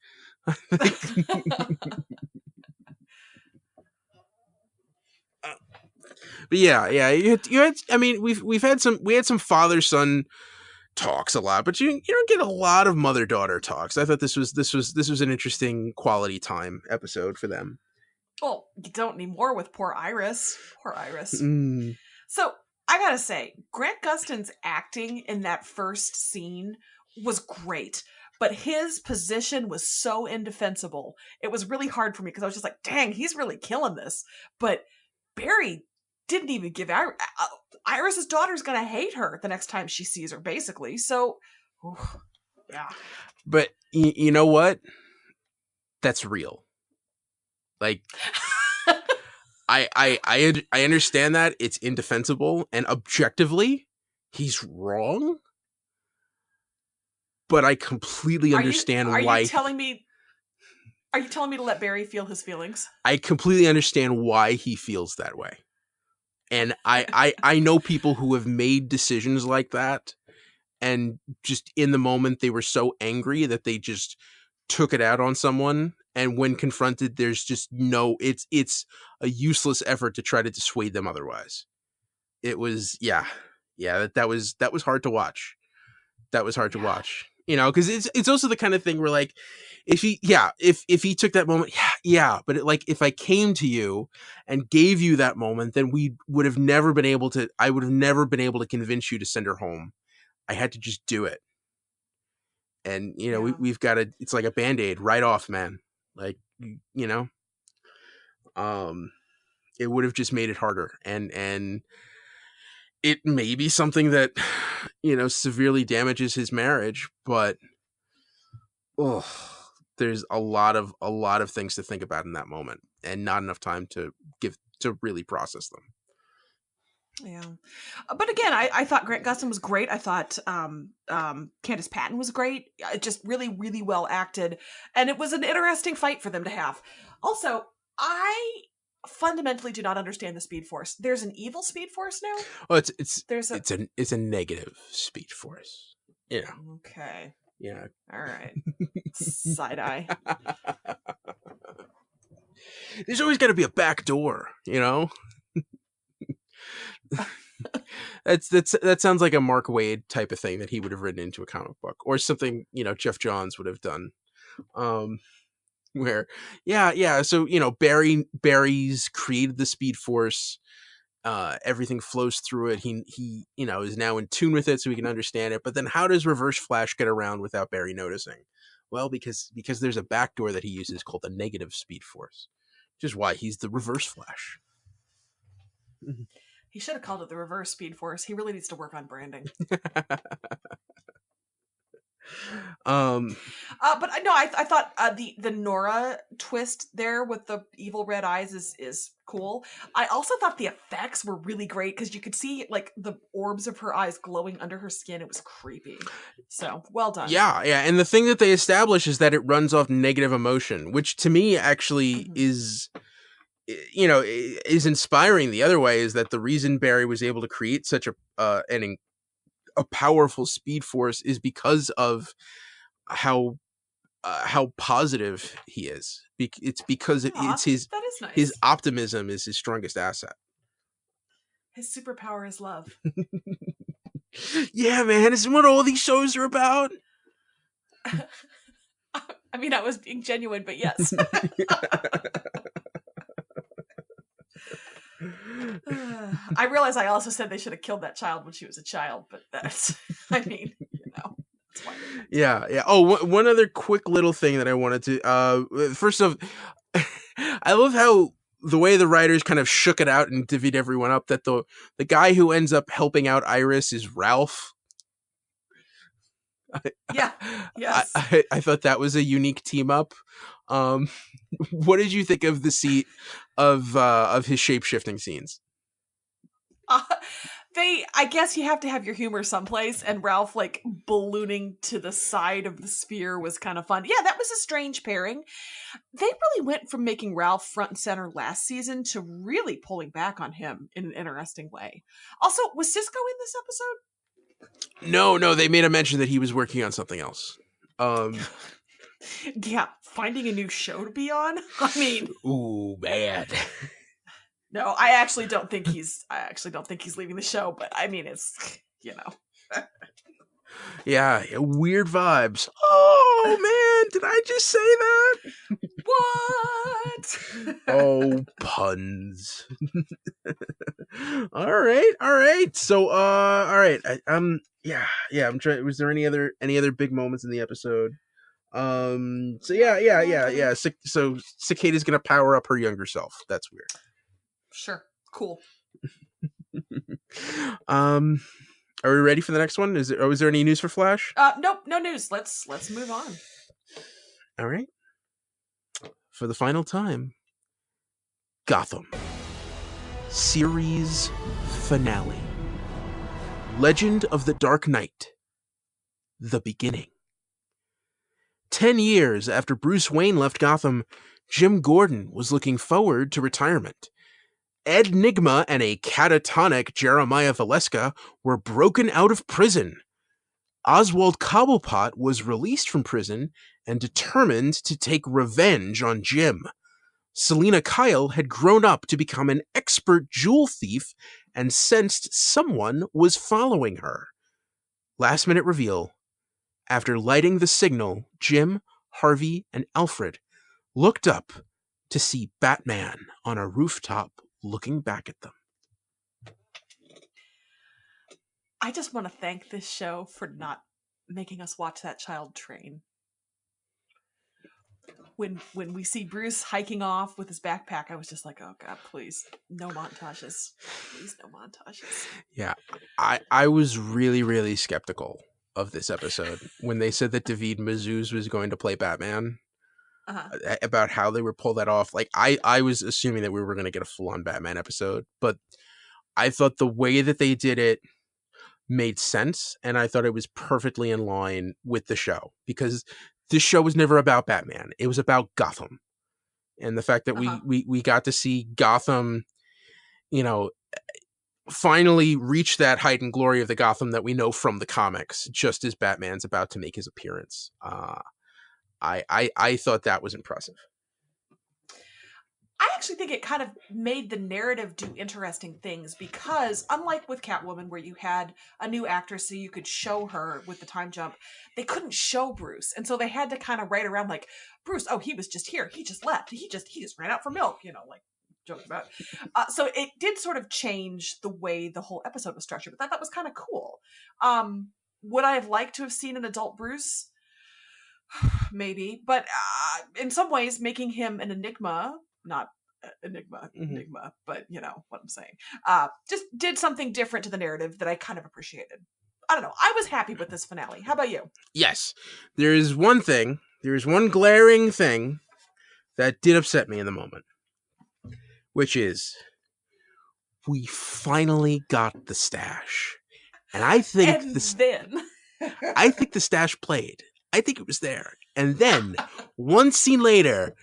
But yeah, you had. I mean, we had some father son talks a lot, but you don't get a lot of mother daughter talks. I thought this was an interesting quality time episode for them. Well, you don't need more with poor Iris. Poor Iris. Mm. So I gotta say, Grant Gustin's acting in that first scene was great, but his position was so indefensible. It was really hard for me because I was just like, dang, he's really killing this. But Barry didn't even give Iris's daughter's gonna hate her the next time she sees her, basically. So, yeah. But you know what? That's real. Like, I understand that it's indefensible and objectively he's wrong, but I completely understand why. Are you telling me to let Barry feel his feelings? I completely understand why he feels that way, and I know people who have made decisions like that, and just in the moment they were so angry that they just took it out on someone. And when confronted, there's just it's a useless effort to try to dissuade them otherwise. It was, that was hard to watch. That was hard to watch, because it's also the kind of thing where, like, if he took that moment, but if I came to you and gave you that moment, then I would have never been able to convince you to send her home. I had to just do it. And, we've got to, it's like a Band-Aid right off, man. Like, it would have just made it harder. And it may be something that, severely damages his marriage, but there's a lot of things to think about in that moment and not enough time to really process them. Yeah. But again, I thought Grant Gustin was great. I thought Candace Patton was great. It just really, really well acted. And it was an interesting fight for them to have. Also, I fundamentally do not understand the Speed Force. There's an evil Speed Force now? Oh, it's a negative Speed Force. Yeah. Okay. Yeah. All right. Side eye. There's always got to be a back door, That sounds like a Mark Waid type of thing that he would have written into a comic book, or something Jeff Johns would have done. Where so Barry's created the Speed Force. Everything flows through it. He is now in tune with it, so he can understand it. But then how does Reverse Flash get around without Barry noticing? Well, because there's a backdoor that he uses called the Negative Speed Force, which is why he's the Reverse Flash. He should have called it the Reverse Speed Force. He really needs to work on branding. But no, I thought the Nora twist there with the evil red eyes is cool. I also thought the effects were really great because you could see like the orbs of her eyes glowing under her skin. It was creepy. So well done. Yeah, and the thing that they establish is that it runs off negative emotion, which to me actually is inspiring. The other way is that the reason Barry was able to create such a powerful Speed Force is because of how positive he is. It's because it's his that is nice. His optimism is his strongest asset. His superpower is love. Yeah, man, isn't what all these shows are about? I mean, I was being genuine, but yes. I realize I also said they should have killed that child when she was a child, but that's, I mean, that's fine. Yeah. Oh, one other quick little thing that I wanted to, first off, I love how the way the writers kind of shook it out and divvied everyone up, that the guy who ends up helping out Iris is Ralph. Yeah. Yes. I thought that was a unique team up. What did you think of the seat of his shape-shifting scenes? I guess you have to have your humor someplace, and Ralph like ballooning to the side of the sphere was kind of fun. Yeah, that was a strange pairing. They really went from making Ralph front and center last season to really pulling back on him in an interesting way. Also, was Cisco in this episode? No, they made a mention that he was working on something else. Yeah, finding a new show to be on? I mean... Ooh, bad. No, I actually don't think he's leaving the show, but I mean, it's, Yeah, weird vibes. Oh man, did I just say that? What? Oh, puns. All right. So, all right. Yeah. I'm trying. Was there any other big moments in the episode? So yeah. So Cicada's gonna power up her younger self. That's weird. Sure. Cool. Are we ready for the next one? Is there any news for Flash? Nope, no news. Let's move on. All right. For the final time, Gotham. Series finale. Legend of the Dark Knight. The beginning. 10 years after Bruce Wayne left Gotham, Jim Gordon was looking forward to retirement. Ed Nygma and a catatonic Jeremiah Valeska were broken out of prison. Oswald Cobblepot was released from prison and determined to take revenge on Jim. Selina Kyle had grown up to become an expert jewel thief and sensed someone was following her. Last minute reveal. After lighting the signal, Jim, Harvey, and Alfred looked up to see Batman on a rooftop looking back at them. I just want to thank this show for not making us watch that child train. When we see Bruce hiking off with his backpack, I was just like, oh God, please, no montages. Please, no montages. Yeah, I was really, really skeptical of this episode when they said that David Mazouz was going to play Batman. About how they would pull that off. Like, I was assuming that we were going to get a full-on Batman episode, but I thought the way that they did it made sense, and I thought it was perfectly in line with the show, because this show was never about Batman. It was about Gotham. And the fact that we got to see Gotham, finally reach that height and glory of the Gotham that we know from the comics, just as Batman's about to make his appearance. I thought that was impressive. I actually think it kind of made the narrative do interesting things, because unlike with Catwoman, where you had a new actress so you could show her with the time jump, they couldn't show Bruce. And so they had to kind of write around like, Bruce, oh, he was just here. He just left. He just ran out for milk, like joking about. So it did sort of change the way the whole episode was structured, but that was kind of cool. Would I have liked to have seen an adult Bruce? Maybe, but in some ways making him an enigma, not enigma, but you know what I'm saying, just did something different to the narrative that I kind of appreciated. I don't know, I was happy with this finale. How about you? Yes, there is one glaring thing that did upset me in the moment, which is we finally got the stash, and I think I think the stash played. I think it was there. And then, one scene later,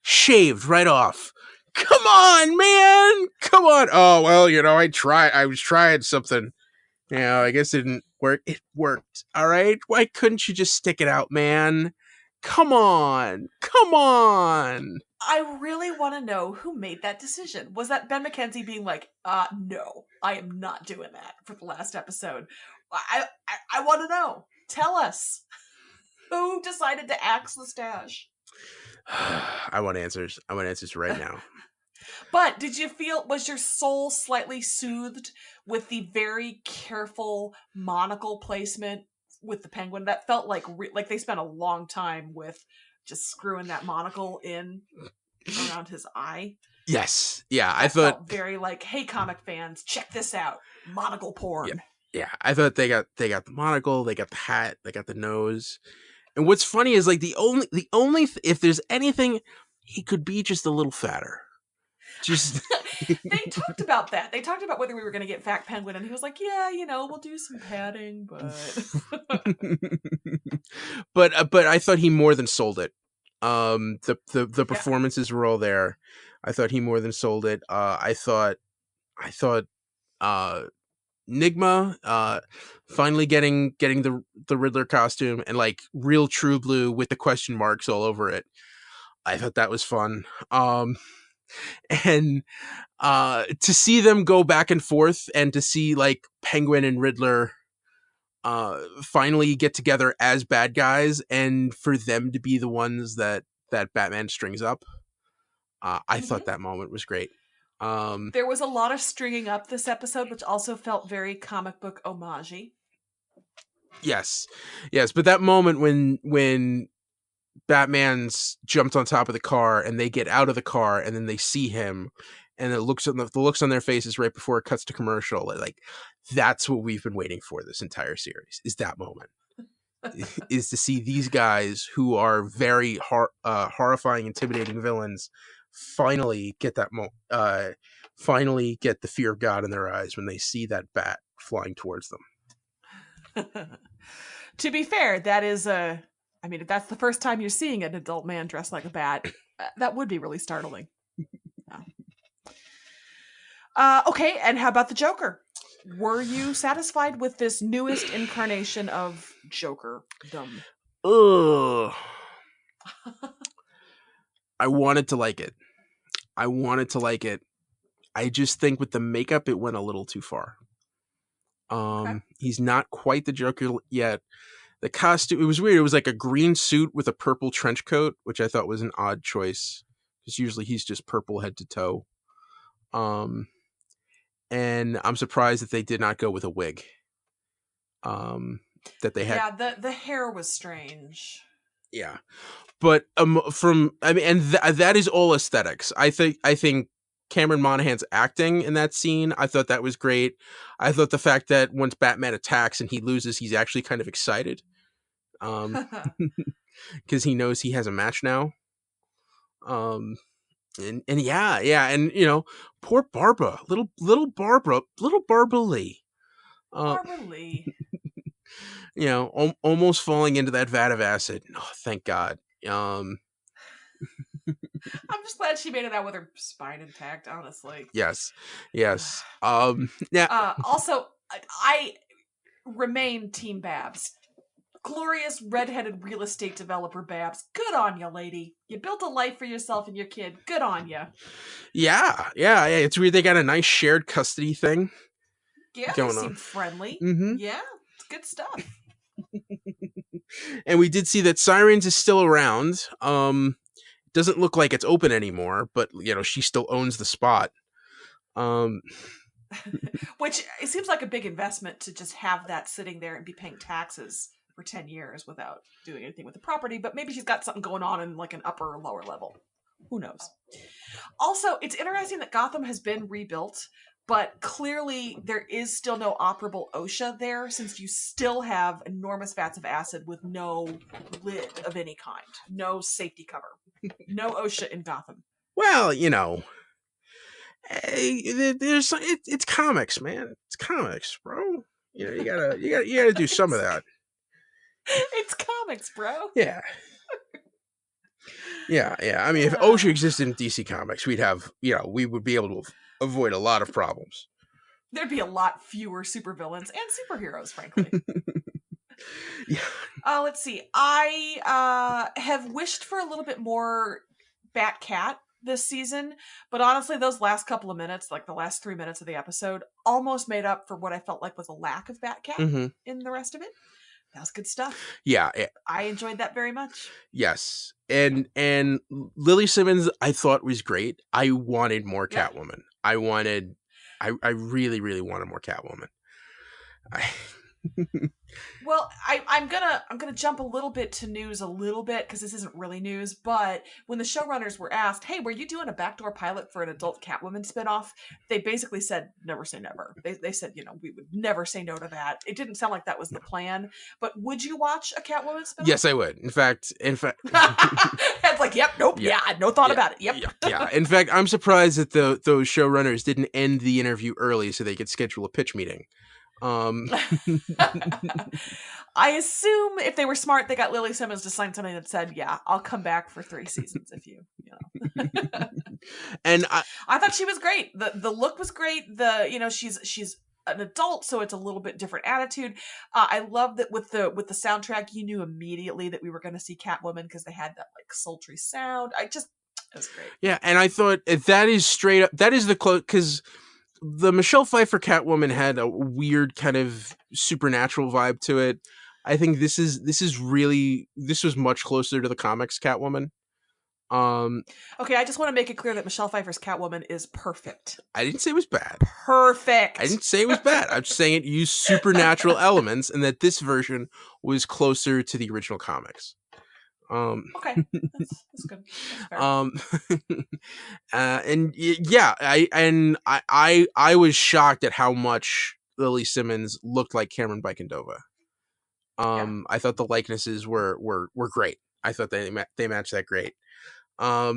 shaved right off. Come on, man! Come on! Oh, well, I was trying something. I guess it didn't work. It worked, all right? Why couldn't you just stick it out, man? Come on! I really want to know who made that decision. Was that Ben McKenzie being like, no, I am not doing that for the last episode? I want to know. Tell us. Who decided to axe the stash? I want answers. I want answers right now. But was your soul slightly soothed with the very careful monocle placement with the penguin? That felt like they spent a long time with just screwing that monocle in around his eye. Yes. Yeah, I thought very like, hey, comic fans, check this out. Monocle porn. Yeah, I thought they got the monocle, they got the hat, they got the nose. And what's funny is like the only if there's anything, he could be just a little fatter. Just they talked about that. They talked about whether we were going to get Fat Penguin, and he was like, "Yeah, we'll do some padding, but." but I thought he more than sold it. The performances were all there. I thought he more than sold it. I thought Nygma finally getting the Riddler costume and like real true blue with the question marks all over it. I thought that was fun. And to see them go back and forth, and to see like Penguin and Riddler finally get together as bad guys, and for them to be the ones that Batman strings up, I thought that moment was great. There was a lot of stringing up this episode, which also felt very comic book homage-y. Yes, but that moment when Batman's jumped on top of the car and they get out of the car and then they see him, and the looks on their faces right before it cuts to commercial, like that's what we've been waiting for this entire series, is that moment. Is to see these guys who are very horrifying, intimidating villains finally get that finally get the fear of God in their eyes when they see that bat flying towards them. To be fair, that is if that's the first time you're seeing an adult man dressed like a bat, that would be really startling. Yeah. Okay, and how about the Joker? Were you satisfied with this newest incarnation of Jokerdom? Ugh. I wanted to like it. I just think with the makeup, it went a little too far. Okay. He's not quite the Joker yet. The costume, it was weird. It was like a green suit with a purple trench coat, which I thought was an odd choice, because usually he's just purple head to toe. And I'm surprised that they did not go with a wig. That they had. Yeah, the hair was strange. Yeah, but that is all aesthetics. I think Cameron Monaghan's acting in that scene, I thought that was great. I thought the fact that once Batman attacks and he loses, he's actually kind of excited, because he knows he has a match now. And and poor Barbara, little Barbara Lee. Barbara Lee. Almost falling into that vat of acid. Oh, thank God. I'm just glad she made it out with her spine intact, honestly. Yes. Yeah. Also, I remain Team Babs. Glorious redheaded real estate developer Babs. Good on you, lady. You built a life for yourself and your kid. Good on you. Yeah. It's weird they got a nice shared custody thing. Yeah, they seem friendly. Mm-hmm. Yeah, it's good stuff. And we did see that Sirens is still around. Doesn't look like it's open anymore, but she still owns the spot. Which it seems like a big investment to just have that sitting there and be paying taxes for 10 years without doing anything with the property, but maybe she's got something going on in like an upper or lower level. Who knows? Also, it's interesting that Gotham has been rebuilt, but clearly there is still no operable OSHA there, since you still have enormous vats of acid with no lid of any kind. No safety cover. No OSHA in Gotham. Well, it's comics, man. It's comics, bro. You gotta do some of that. It's comics, bro. Yeah. I mean, if OSHA existed in DC Comics, we'd have, we would be able to avoid a lot of problems. There'd be a lot fewer supervillains and superheroes, frankly. Yeah. Let's see. I have wished for a little bit more Bat-Cat this season, but honestly, those last couple of minutes, like the last 3 minutes of the episode, almost made up for what I felt like was a lack of Bat-Cat in the rest of it. That was good stuff. Yeah. I enjoyed that very much. Yes. And Lily Simmons, I thought was great. I wanted more Catwoman. I really, really wanted more Catwoman. Well, I'm gonna jump a little bit to news a little bit, because this isn't really news, but when the showrunners were asked, hey, were you doing a backdoor pilot for an adult Catwoman spinoff? They basically said, never say never. They said, we would never say no to that. It didn't sound like that was the plan, but would you watch a Catwoman spinoff? Yes, I would. In fact. It's like, yep, nope, no thought about it. Yep. Yeah. In fact, I'm surprised that those showrunners didn't end the interview early so they could schedule a pitch meeting. I assume if they were smart, they got Lily Simmons to sign something that said, yeah, I'll come back for 3 seasons if you know. And I thought she was great. The look was great. She's an adult, so it's a little bit different attitude. I love that with the soundtrack, you knew immediately that we were going to see Catwoman because they had that like sultry sound. That's great. Yeah, and I thought that is straight up. That is the close, because the Michelle Pfeiffer Catwoman had a weird kind of supernatural vibe to it. I think this was much closer to the comics Catwoman. Okay, I just want to make it clear that Michelle Pfeiffer's Catwoman is perfect. I didn't say it was bad. Perfect. I didn't say it was bad. I'm just saying it used supernatural elements, and that this version was closer to the original comics. Okay, that's good. That's fair. And yeah, I was shocked at how much Lily Simmons looked like Cameron Bikendova. I thought the likenesses were great. I thought they matched that great. Yeah,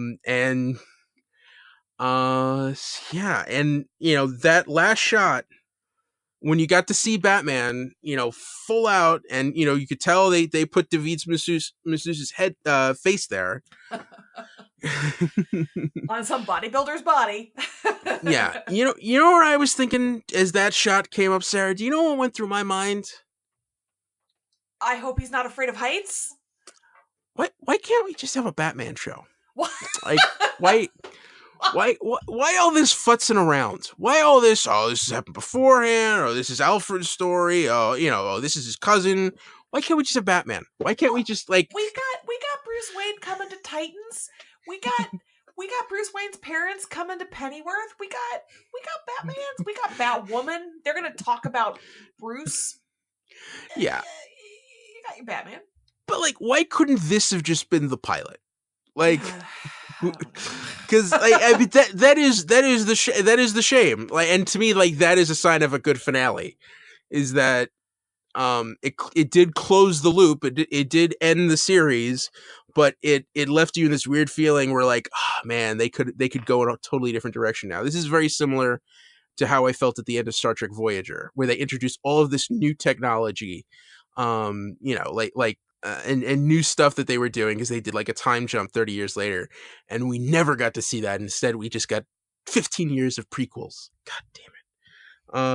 and that last shot when you got to see Batman, full out, and you could tell they put David Mazouz's head face there on some bodybuilder's body. Yeah, you know what I was thinking as that shot came up, Sarah? Do you know what went through my mind? I hope he's not afraid of heights. Why can't we just have a Batman show? What? Like, why all this futzing around? Why all this? Oh, this has happened beforehand, or this is Alfred's story. Oh, this is his cousin. Why can't we just have Batman? Why can't we just like? We got Bruce Wayne coming to Titans. We got Bruce Wayne's parents coming to Pennyworth. We got Batman's. We got Batwoman. They're gonna talk about Bruce. Yeah. You got your Batman. But like, why couldn't this have just been the pilot? Like, because I mean that is the shame. Like, and to me, like, that is a sign of a good finale. Is that it did close the loop. It did end the series, but it left you in this weird feeling where like, oh man, they could go in a totally different direction now. This is very similar to how I felt at the end of Star Trek Voyager, where they introduced all of this new technology, and new stuff that they were doing, because they did like a time jump 30 years later, and we never got to see that. Instead, we just got 15 years of prequels. God damn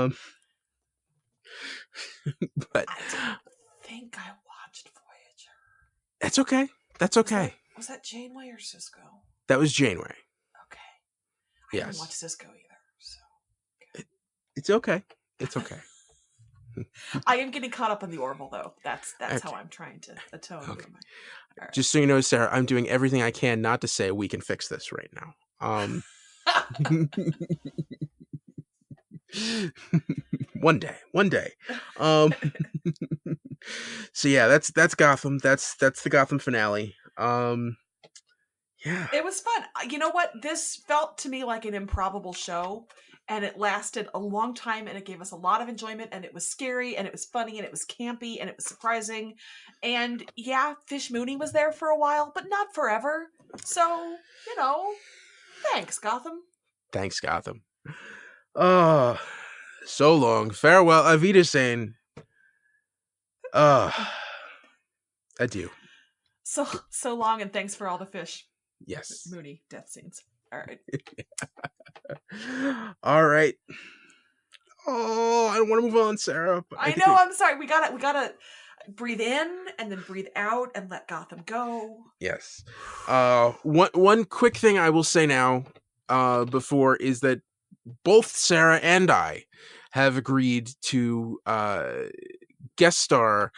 it. But I don't think I watched Voyager. That's okay. That's okay. Was that Janeway or Cisco? That was Janeway. Okay. I Yes. didn't watch Cisco either, so okay. It's okay. It's okay. I am getting caught up in the Orville, though. That's Okay. how I'm trying to atone. Okay. Right. Just so you know, Sarah, I'm doing everything I can not to say we can fix this right now. One day. So yeah, that's Gotham. That's the Gotham finale. Yeah. It was fun. You know what? This felt to me like an improbable show, and it lasted a long time, and it gave us a lot of enjoyment, and it was scary, and it was funny, and it was campy, and it was surprising. And yeah, Fish Mooney was there for a while, but not forever. So, thanks, Gotham. Thanks, Gotham. Oh, so long. Farewell. Auf Wiedersehen. Adieu. So long, and thanks for all the Fish Yes. Mooney death scenes. All right. All right. Oh, I don't want to move on, Sarah. I know. I'm sorry. We gotta breathe in and then breathe out and let Gotham go. Yes. One quick thing I will say now, before, is that both Sarah and I have agreed to guest star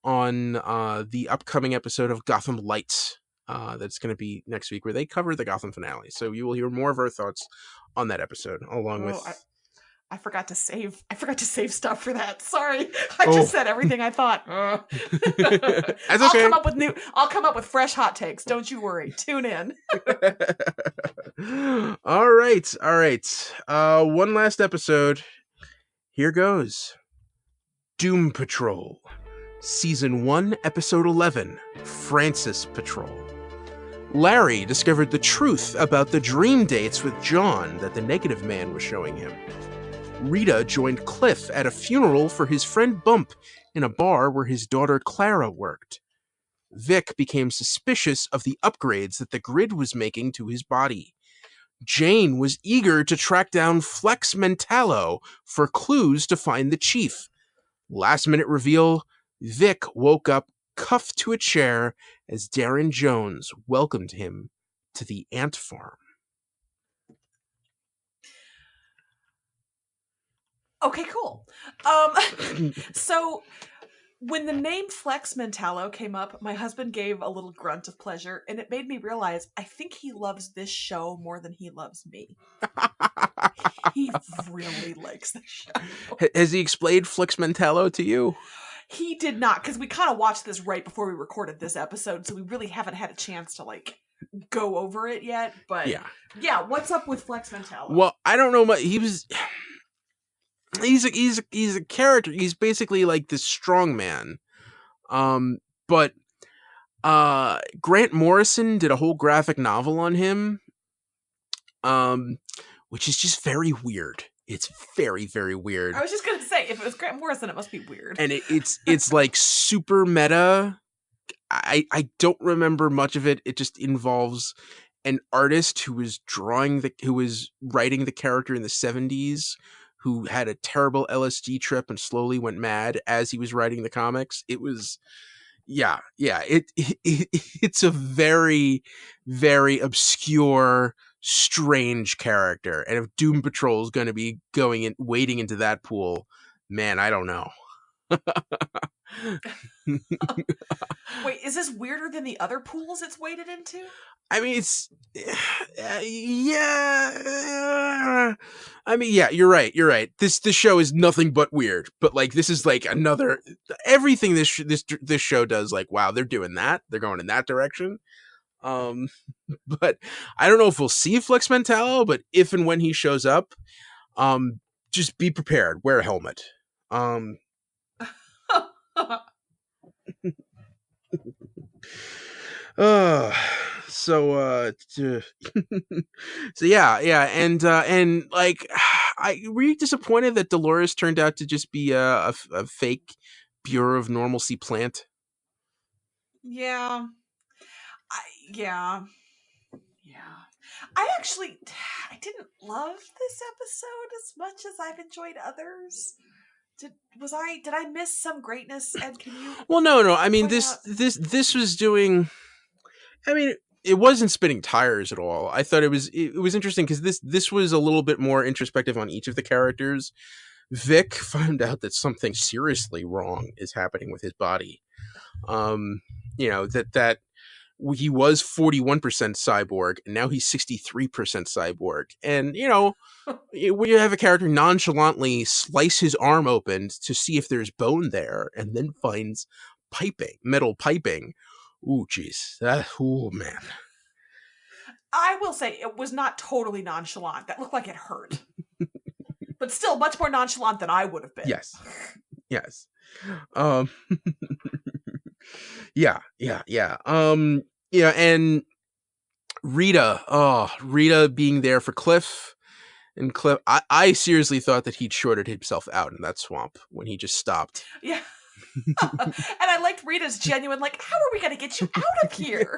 on the upcoming episode of Gotham Lights. That's going to be next week, where they cover the Gotham finale. So you will hear more of our thoughts on that episode, along with. I forgot to save. Stuff for that. Sorry, I just said everything I thought. That's okay. I'll come up with fresh hot takes. Don't you worry. Tune in. All right. One last episode. Here goes. Doom Patrol, Season 1, Episode 11, Francis Patrol. Larry discovered the truth about the dream dates with John that the Negative Man was showing him. Rita joined Cliff at a funeral for his friend Bump in a bar where his daughter Clara worked. Vic became suspicious of the upgrades that the Grid was making to his body. Jane was eager to track down Flex Mentallo for clues to find the chief. Last minute reveal, Vic woke up cuffed to a chair as Darren Jones welcomed him to the ant farm. Okay, cool. So when the name Flex Mentallo came up, my husband gave a little grunt of pleasure, and it made me realize I think he loves this show more than he loves me. He really likes the show. Has he explained Flex Mentallo to you? He did not, because we kind of watched this right before we recorded this episode, so we really haven't had a chance to go over it yet. But yeah, what's up with Flex Mentallo? Well, I don't know much. He's a character. He's basically like this strong man. But Grant Morrison did a whole graphic novel on him, which is just very weird. It's very, very weird. I was just gonna say, if it was Grant Morrison, it must be weird. And it's like super meta. I don't remember much of it. It just involves an artist who was writing the character in the 70s, who had a terrible LSD trip and slowly went mad as he was writing the comics. It was, it's a very, very obscure, strange character. And if Doom Patrol is going to be wading into that pool, man, I don't know. Wait, is this weirder than the other pools it's waded into? I mean, it's yeah. I mean, yeah, you're right. This show is nothing but weird. But like, this is like another everything this show does. Like, wow, they're doing that. They're going in that direction. But I don't know if we'll see Flex Mentallo. But if and when he shows up, just be prepared. Wear a helmet. So yeah, and like, were you disappointed that Dolores turned out to just be a fake Bureau of Normalcy plant? Yeah, I didn't love this episode as much as I've enjoyed others. Did I miss some greatness, Ed? Can you? Well, no. I mean, this was doing. I mean, it wasn't spinning tires at all. I thought it was interesting because this was a little bit more introspective on each of the characters. Vic found out that something seriously wrong is happening with his body. That he was 41% cyborg and now he's 63% cyborg. And, when you have a character nonchalantly slice his arm open to see if there's bone there and then finds metal piping. Ooh, jeez. Oh, man. I will say it was not totally nonchalant. That looked like it hurt. But still much more nonchalant than I would have been. Yes. Yeah. And Rita being there for Cliff. And Cliff, I seriously thought that he'd shorted himself out in that swamp when he just stopped. Yeah. And I liked Rita's genuine, how are we going to get you out of here?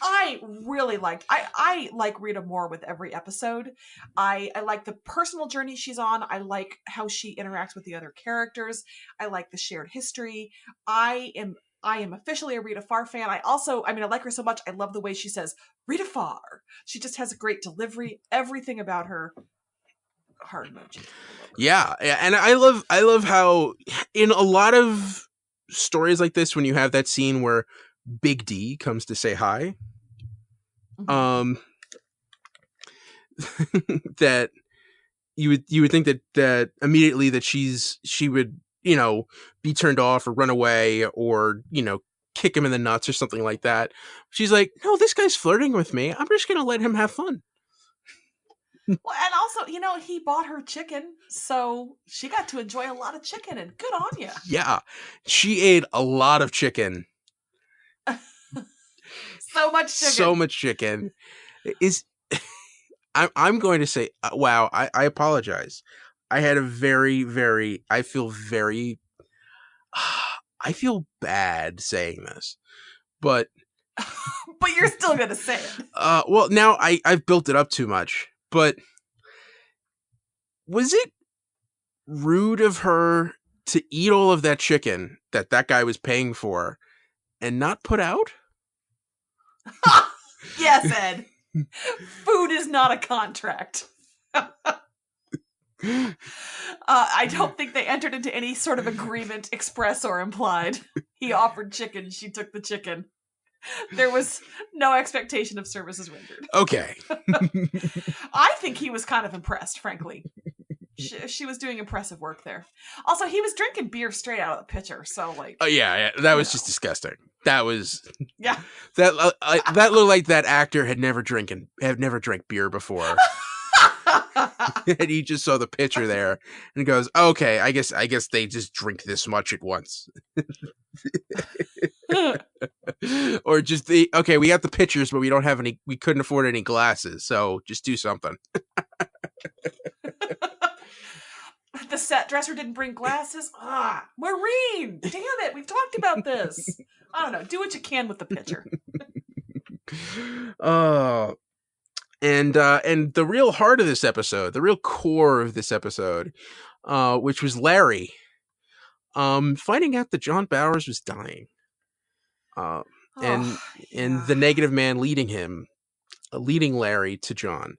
I really I like Rita more with every episode. I like the personal journey she's on. I like how she interacts with the other characters. I like the shared history. I am officially a Rita Farr fan. I like her so much. I love the way she says Rita Farr. She just has a great delivery. Everything about her. Heart emoji. Yeah, and I love how in a lot of stories like this, when you have that scene where Big D comes to say hi, that you would think that immediately that she would be turned off or run away or kick him in the nuts or something like that. She's like, no, this guy's flirting with me. I'm just gonna let him have fun. Well, and also, he bought her chicken, so she got to enjoy a lot of chicken, and good on you. Yeah, she ate a lot of chicken. So much chicken. I'm going to say, wow, I apologize. I had a I feel bad saying this, but but you're still going to say it. Well, now I've built it up too much. But was it rude of her to eat all of that chicken that guy was paying for and not put out? Yes, Ed. Food is not a contract. I don't think they entered into any sort of agreement, express or implied. He offered chicken, she took the chicken. There was no expectation of services rendered. Okay. I think he was kind of impressed, frankly. She was doing impressive work there. Also, he was drinking beer straight out of the pitcher, so like. Oh yeah, that was just disgusting. That was. Yeah. That looked like that actor had never drank beer before. And he just saw the pitcher there and goes, okay, I guess they just drink this much at once. Or just we got the pitchers, but we couldn't afford any glasses, so just do something. The set dresser didn't bring glasses. Maureen, damn it, we've talked about this. I don't know, do what you can with the pitcher. And the real heart of this episode, the real core of this episode, which was Larry, finding out that John Bowers was dying, and the negative man leading Larry to John,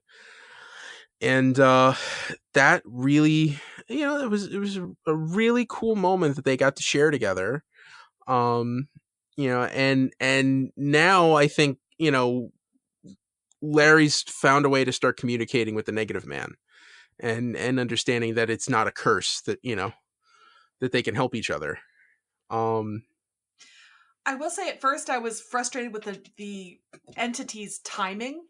and that really, it was a really cool moment that they got to share together, and now I think Larry's found a way to start communicating with the negative man and understanding that it's not a curse, that, that they can help each other. I will say at first I was frustrated with the entity's timing,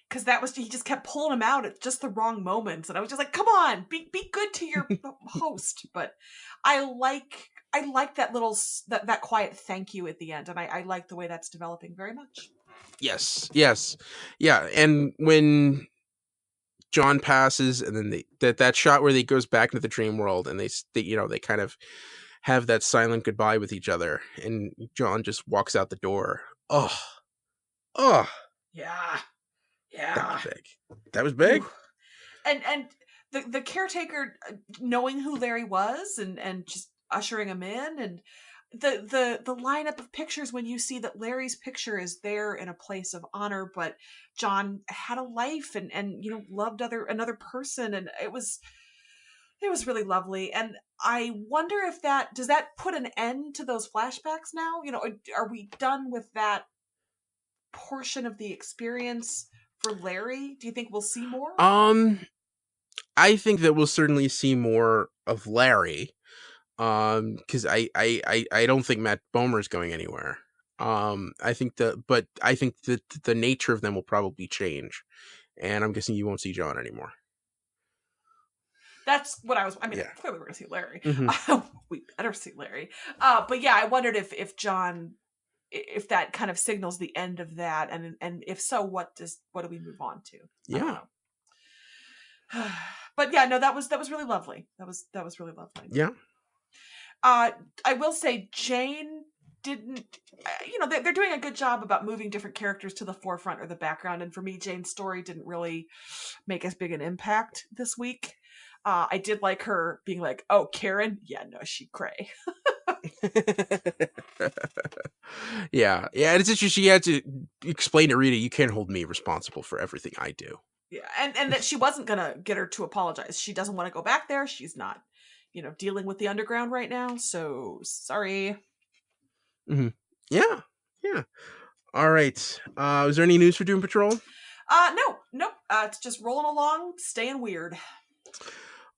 because he just kept pulling him out at just the wrong moments. And I was just like, come on, be good to your host. But I like that little, that quiet thank you at the end. And I like the way that's developing very much. Yes. Yeah. And when John passes, and then that shot where he goes back into the dream world, and they kind of have that silent goodbye with each other, and John just walks out the door. Oh. Yeah. That was big. And the caretaker knowing who Larry was and just ushering him in, and the lineup of pictures when you see that Larry's picture is there in a place of honor, but John had a life and loved another person, and it was really lovely. And I wonder if does that put an end to those flashbacks now? Are we done with that portion of the experience for Larry? Do you think we'll see more? I think that we'll certainly see more of Larry. Because I don't think Matt Bomer's going anywhere. I think that the nature of them will probably change, and I'm guessing you won't see John anymore. That's what I mean, yeah. Clearly we're going to see Larry. Mm-hmm. We better see Larry. But yeah, I wondered if John, if that kind of signals the end of that, and if so, what do we move on to? Yeah. But yeah, no, that was really lovely. That was really lovely. Yeah. I will say Jane didn't, they're doing a good job about moving different characters to the forefront or the background. And for me, Jane's story didn't really make as big an impact this week. I did like her being like, oh, Karen? Yeah, no, she cray. Yeah. And it's interesting. She had to explain to Rita, you can't hold me responsible for everything I do. Yeah. And that she wasn't going to get her to apologize. She doesn't want to go back there. She's not, dealing with the underground right now. So sorry. Mm-hmm. Yeah. All right. Is there any news for Doom Patrol? No. It's just rolling along, staying weird.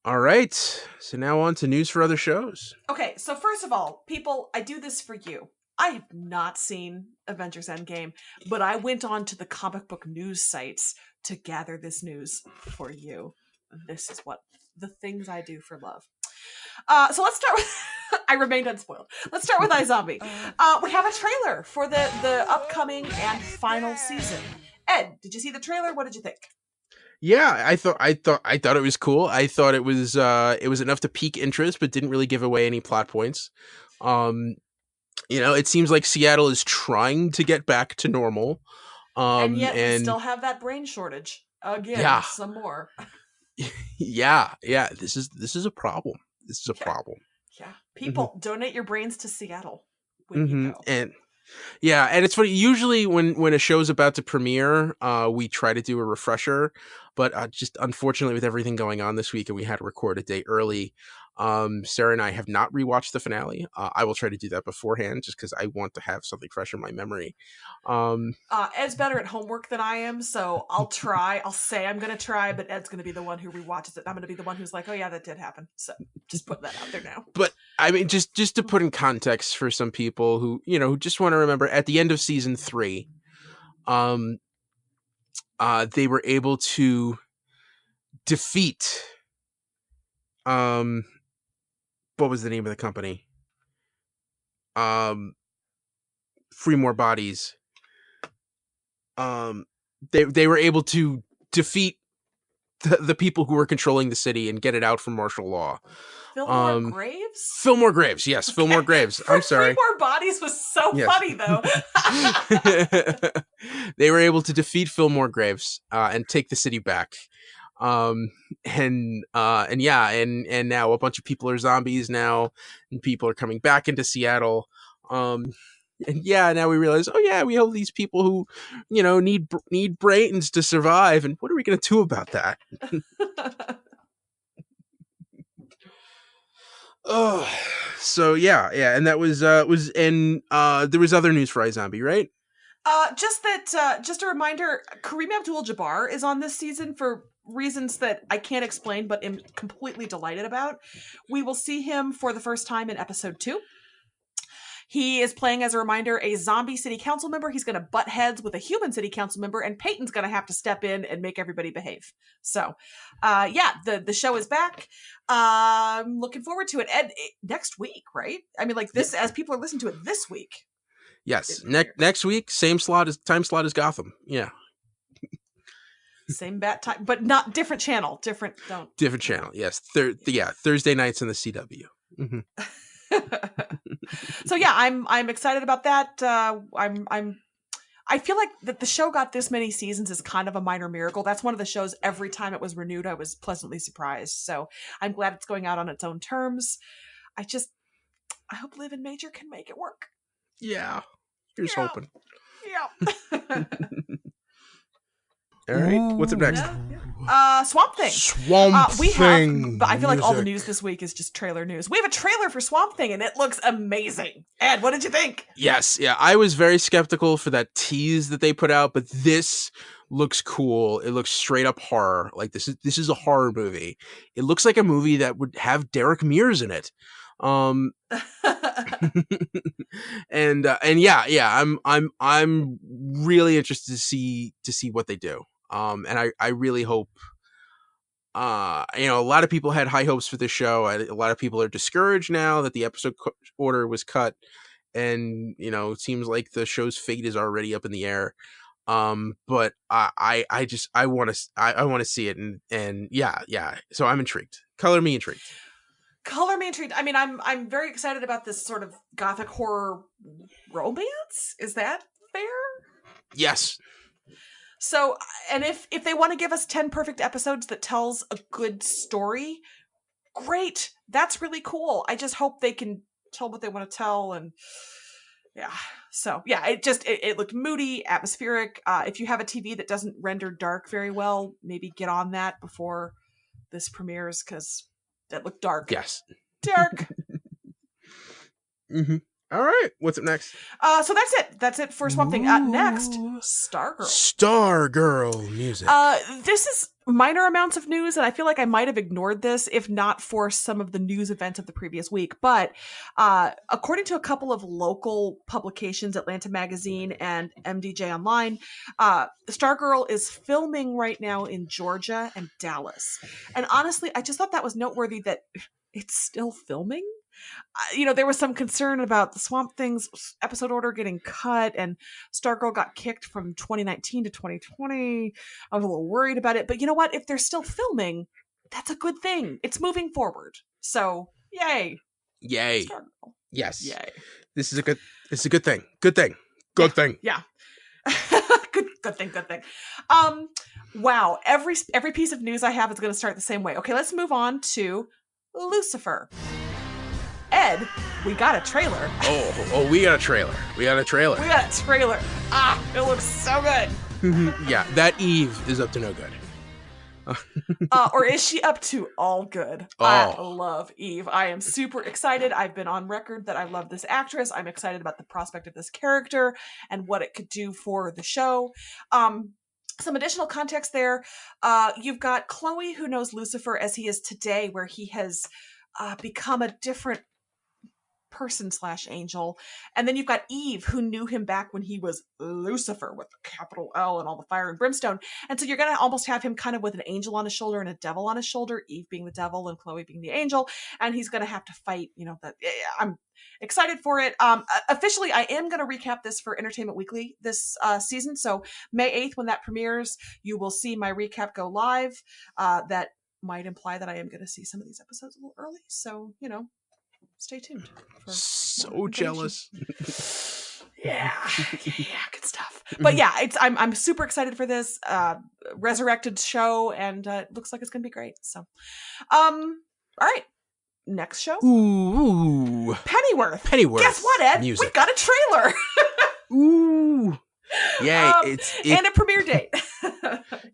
All right. So now on to news for other shows. Okay. So first of all, people, I do this for you. I have not seen Avengers Endgame, but I went on to the comic book news sites to gather this news for you. This is what the things I do for love. So let's start with I remained unspoiled. Let's start with iZombie. We have a trailer for the upcoming and final season. Ed, did you see the trailer? What did you think? Yeah, I thought it was cool. I thought it was enough to pique interest, but didn't really give away any plot points. It seems like Seattle is trying to get back to normal. And yet we still have that brain shortage. Again, yeah. Some more. Yeah. This is a problem. This is a problem. Yeah. People, donate your brains to Seattle when you go. Yeah, and it's funny. Usually, when a show's about to premiere, we try to do a refresher, but just unfortunately, with everything going on this week, and we had to record a day early. Sarah and I have not rewatched the finale. I will try to do that beforehand, just because I want to have something fresh in my memory. Ed's better at homework than I am, so I'll try. I'll say I'm going to try, but Ed's going to be the one who rewatches it. I'm going to be the one who's like, "Oh yeah, that did happen." So just put that out there now. But I mean, just to put in context for some people who who just want to remember, at the end of season 3, they were able to defeat what was the name of the company? Free More Bodies. They were able to defeat the people who were controlling the city and get it out from martial law. Fillmore Graves? Fillmore Graves, yes, okay. Fillmore Graves. I'm sorry. Free More Bodies was so funny, though. They were able to defeat Fillmore Graves and take the city back. And now a bunch of people are zombies now, and people are coming back into Seattle. And now we realize, we have these people who, need brains to survive, and what are we going to do about that? And that was there was other news for iZombie, right? Just a reminder, Kareem Abdul-Jabbar is on this season for reasons that I can't explain, but am completely delighted about. We will see him for the first time in episode 2. He is playing, as a reminder, a zombie city council member. He's going to butt heads with a human city council member, and Peyton's going to have to step in and make everybody behave. So, the show is back. I'm looking forward to it. Ed, next week, right? I mean, this, as people are listening to it this week. Yes, next week, same time slot as Gotham. Yeah. Same bat time, but not different channel. Different channel. Yes, Thursday nights in the CW. Mm-hmm. So yeah, I'm excited about that. I feel like that the show got this many seasons is kind of a minor miracle. That's one of the shows, every time it was renewed, I was pleasantly surprised. So I'm glad it's going out on its own terms. I hope Liv and Major can make it work. Yeah, here's hoping. Yeah. All right, what's up next? Swamp Thing. Thing. I feel like all the news this week is just trailer news. We have a trailer for Swamp Thing, and it looks amazing. Ed, what did you think? Yes, I was very skeptical for that tease that they put out, but this looks cool. It looks straight up horror. Like this is a horror movie. It looks like a movie that would have Derek Mears in it. I'm really interested to see what they do. And I really hope, a lot of people had high hopes for this show. A lot of people are discouraged now that the episode order was cut, and it seems like the show's fate is already up in the air. But I want to see it, and so I'm intrigued. Color me intrigued. I mean, I'm very excited about this sort of gothic horror romance. Is that fair? Yes. So, and if they want to give us 10 perfect episodes that tells a good story, great. That's really cool. I just hope they can tell what they want to tell. And it looked moody, atmospheric. If you have a TV that doesn't render dark very well, maybe get on that before this premieres, because that looked dark. Yes. Dark. Mm-hmm. All right. What's up next? So that's it. That's it for Swamp Thing. Next, Stargirl. Stargirl music. This is minor amounts of news, and I feel like I might have ignored this if not for some of the news events of the previous week. But according to a couple of local publications, Atlanta Magazine and MDJ Online, Stargirl is filming right now in Georgia and Dallas. And honestly, I just thought that was noteworthy that it's still filming. There was some concern about the Swamp Thing's episode order getting cut, and Stargirl got kicked from 2019 to 2020. I was a little worried about it, but you know what? If they're still filming, that's a good thing. It's moving forward. So, yay. Yay. Stargirl. Yes. Yay. This is a good thing. Good thing. Good thing. Yeah. Good thing. Wow. Every piece of news I have is going to start the same way. Okay, let's move on to Lucifer. instead, we got a trailer. We got a trailer. We got a trailer. It looks so good. Yeah, that Eve is up to no good. Or is she up to all good? I love Eve. I am super excited. I've been on record that I love this actress. I'm excited about the prospect of this character and what it could do for the show. Some additional context there. You've got Chloe, who knows Lucifer as he is today, where he has become a different person / angel. And then you've got Eve, who knew him back when he was Lucifer with the capital L and all the fire and brimstone. And so you're going to almost have him kind of with an angel on his shoulder and a devil on his shoulder, Eve being the devil and Chloe being the angel. And he's going to have to fight, I'm excited for it. Officially, I am going to recap this for Entertainment Weekly this season. So May 8th, when that premieres, you will see my recap go live. That might imply that I am going to see some of these episodes a little early. So, stay tuned. So jealous. Yeah, good stuff. But yeah, I'm super excited for this resurrected show, and it looks like it's gonna be great. So, all right, next show. Ooh, Pennyworth. Guess what, Ed? Music. We've got a trailer. Ooh, yeah, and a premiere date.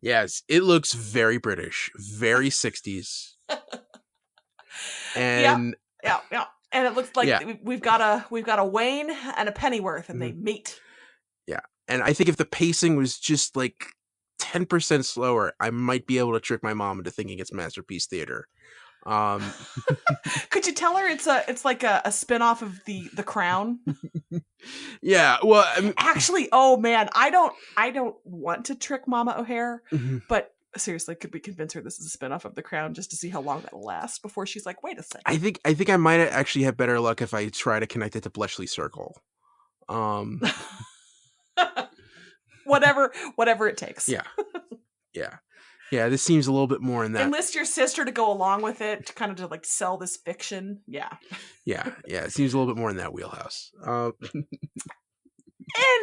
Yes, it looks very British, very 60s, and yeah. And it looks like we've got a Wayne and a Pennyworth, and they meet. Yeah, and I think if the pacing was just like 10% slower, I might be able to trick my mom into thinking it's Masterpiece Theater. Could you tell her it's like a spinoff of the Crown? Yeah, well, actually, oh man, I don't want to trick Mama O'Hare, but seriously, could we convince her this is a spinoff of The Crown just to see how long that'll last before she's like, wait a second? I think I might actually have better luck if I try to connect it to Bletchley Circle. Whatever it takes. Yeah. This seems a little bit more in that. Enlist your sister to go along with it, to kind of to like sell this fiction. Yeah. It seems a little bit more in that wheelhouse.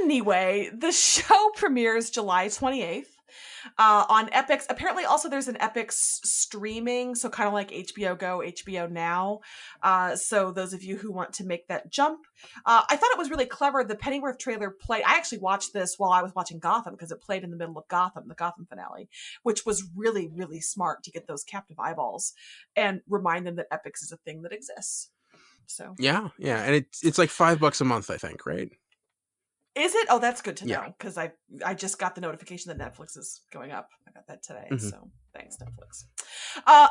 Anyway, the show premieres July 28th. On Epix. Apparently also there's an Epix streaming, so kind of like HBO Go, HBO Now. So those of you who want to make that jump. I thought it was really clever. The Pennyworth trailer played. I actually watched this while I was watching Gotham because it played in the middle of Gotham, the Gotham finale, which was really, really smart to get those captive eyeballs and remind them that Epix is a thing that exists. So yeah, and it's like $5 a month, I think, right? Is it? Oh, that's good to know, because I just got the notification that Netflix is going up. I got that today, so thanks, Netflix.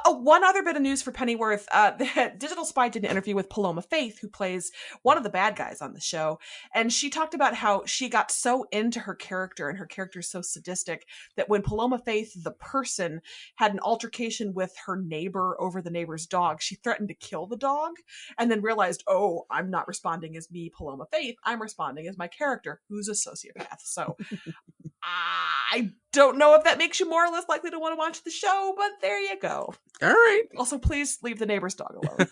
One other bit of news for Pennyworth. The Digital Spy did an interview with Paloma Faith, who plays one of the bad guys on the show, and she talked about how she got so into her character, and her character is so sadistic, that when Paloma Faith, the person, had an altercation with her neighbor over the neighbor's dog, she threatened to kill the dog, and then realized, oh, I'm not responding as me, Paloma Faith, I'm responding as my character, who's a sociopath. So I don't know if that makes you more or less likely to want to watch the show, but there you go. All right. Also, please leave the neighbor's dog alone.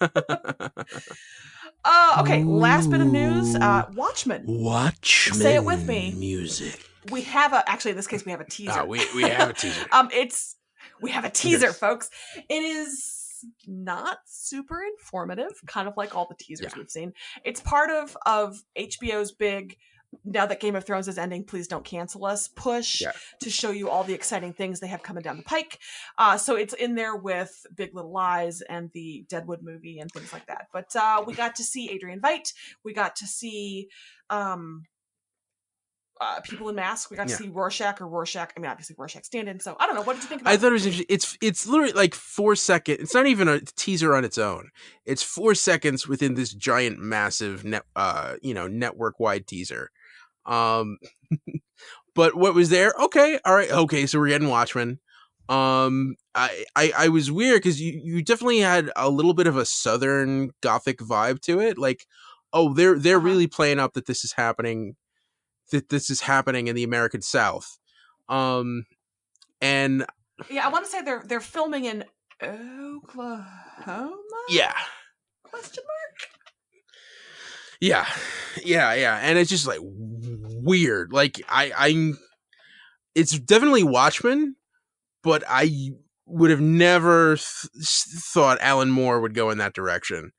Okay, last bit of news. Watchmen. Watchmen. Say it with me. Music. We have actually in this case we have a teaser. We have a teaser. We have a teaser, folks. It is not super informative, kind of like all the teasers we've seen. It's part of HBO's big, now that Game of Thrones is ending, please don't cancel us, push to show you all the exciting things they have coming down the pike. So it's in there with Big Little Lies and the Deadwood movie and things like that. But we got to see Adrian Veidt. We got to see people in masks. We got to see Rorschach. I mean, obviously Rorschach stand-in. So I don't know. What did you think about it? I thought it was interesting. It's literally like 4 seconds. It's not even a teaser on its own. It's 4 seconds within this giant, massive network-wide teaser. But what was there? Okay, all right, okay. So we're getting Watchmen. I was weird because you definitely had a little bit of a Southern Gothic vibe to it. Like, oh, they're really playing up that this is happening. That this is happening in the American South. And yeah, I want to say they're filming in Oklahoma. Yeah. Question mark. Yeah, and it's just like weird. Like it's definitely Watchmen, but I would have never thought Alan Moore would go in that direction.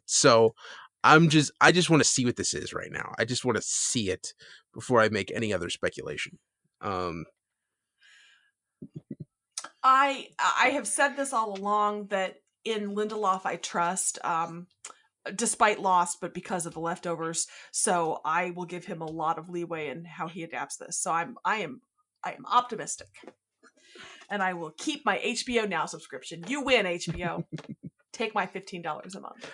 So I just want to see what this is right now. I just want to see it before I make any other speculation. I have said this all along that in Lindelof I trust, despite Lost, but because of The Leftovers. So I will give him a lot of leeway in how he adapts this. So I am optimistic, and I will keep my HBO Now subscription. You win, HBO. Take my $15 a month.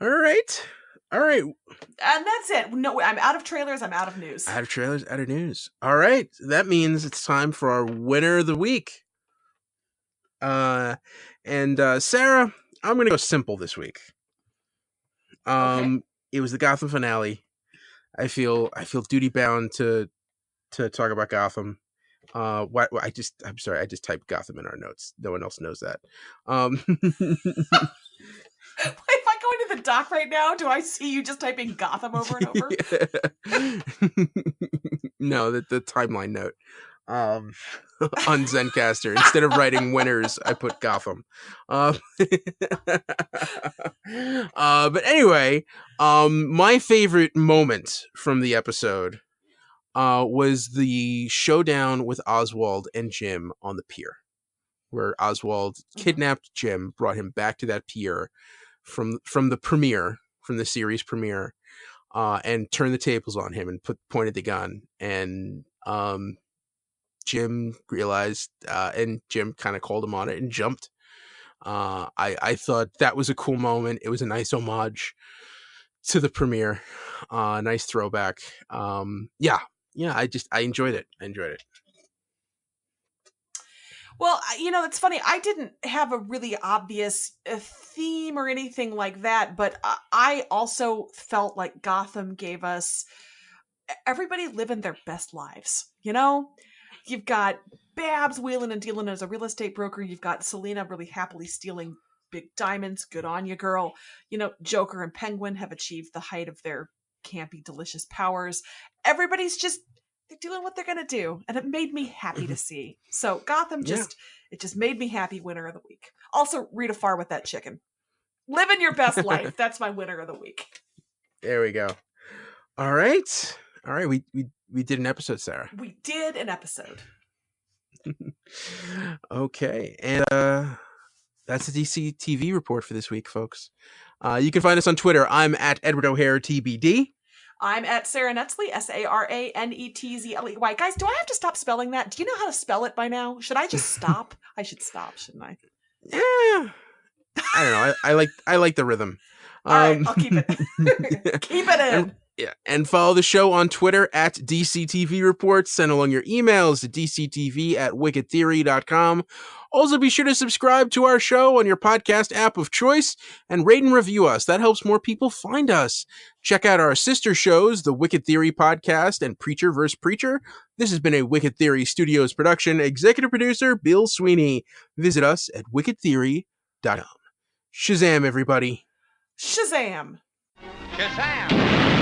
All right. And that's it. No, I'm out of trailers. I'm out of news. Out of trailers, out of news. All right. That means it's time for our winner of the week. Sarah, I'm going to go simple this week. Okay. It was the Gotham finale. I feel duty bound to talk about Gotham. I'm sorry, I just typed Gotham in our notes. No one else knows that. Wait, if I go into the doc right now, do I see you just typing Gotham over and over? No, the timeline note. On Zencaster. Instead of writing winners, I put Gotham. But anyway, my favorite moment from the episode was the showdown with Oswald and Jim on the pier, where Oswald kidnapped Jim, brought him back to that pier from the series premiere, and turned the tables on him and pointed the gun, and Jim realized, and Jim kind of called him on it and jumped. I thought that was a cool moment. It was a nice homage to the premiere. Nice throwback. Yeah, I enjoyed it. Well, it's funny. I didn't have a really obvious theme or anything like that, but I also felt like Gotham gave us everybody living their best lives. You've got Babs wheeling and dealing as a real estate broker. You've got Selena really happily stealing big diamonds. Good on you, girl. Joker and Penguin have achieved the height of their campy, delicious powers. Everybody's they're doing what they're going to do. And it made me happy to see. So Gotham it just made me happy. Winner of the week. Also, Rita Farr with that chicken. Living your best life. That's my winner of the week. There we go. All right. We did an episode, Sarah. We did an episode. Okay. And that's the DC TV report for this week, folks. You can find us on Twitter. I'm at Edward O'Hare TBD. I'm at Sara Netzley, SaraNetzley. Guys, do I have to stop spelling that? Do you know how to spell it by now? Should I just stop? I should stop, shouldn't I? Yeah. I don't know. I like the rhythm. All right, I'll keep it. Keep it in. And follow the show on Twitter at DCTV Reports. Send along your emails to dctv@wickedtheory.com. Also, be sure to subscribe to our show on your podcast app of choice and rate and review us. That helps more people find us. Check out our sister shows, the Wicked Theory Podcast and Preacher vs. Preacher. This has been a Wicked Theory Studios production. Executive producer, Bill Sweeney. Visit us at wickedtheory.com. Shazam, everybody. Shazam. Shazam.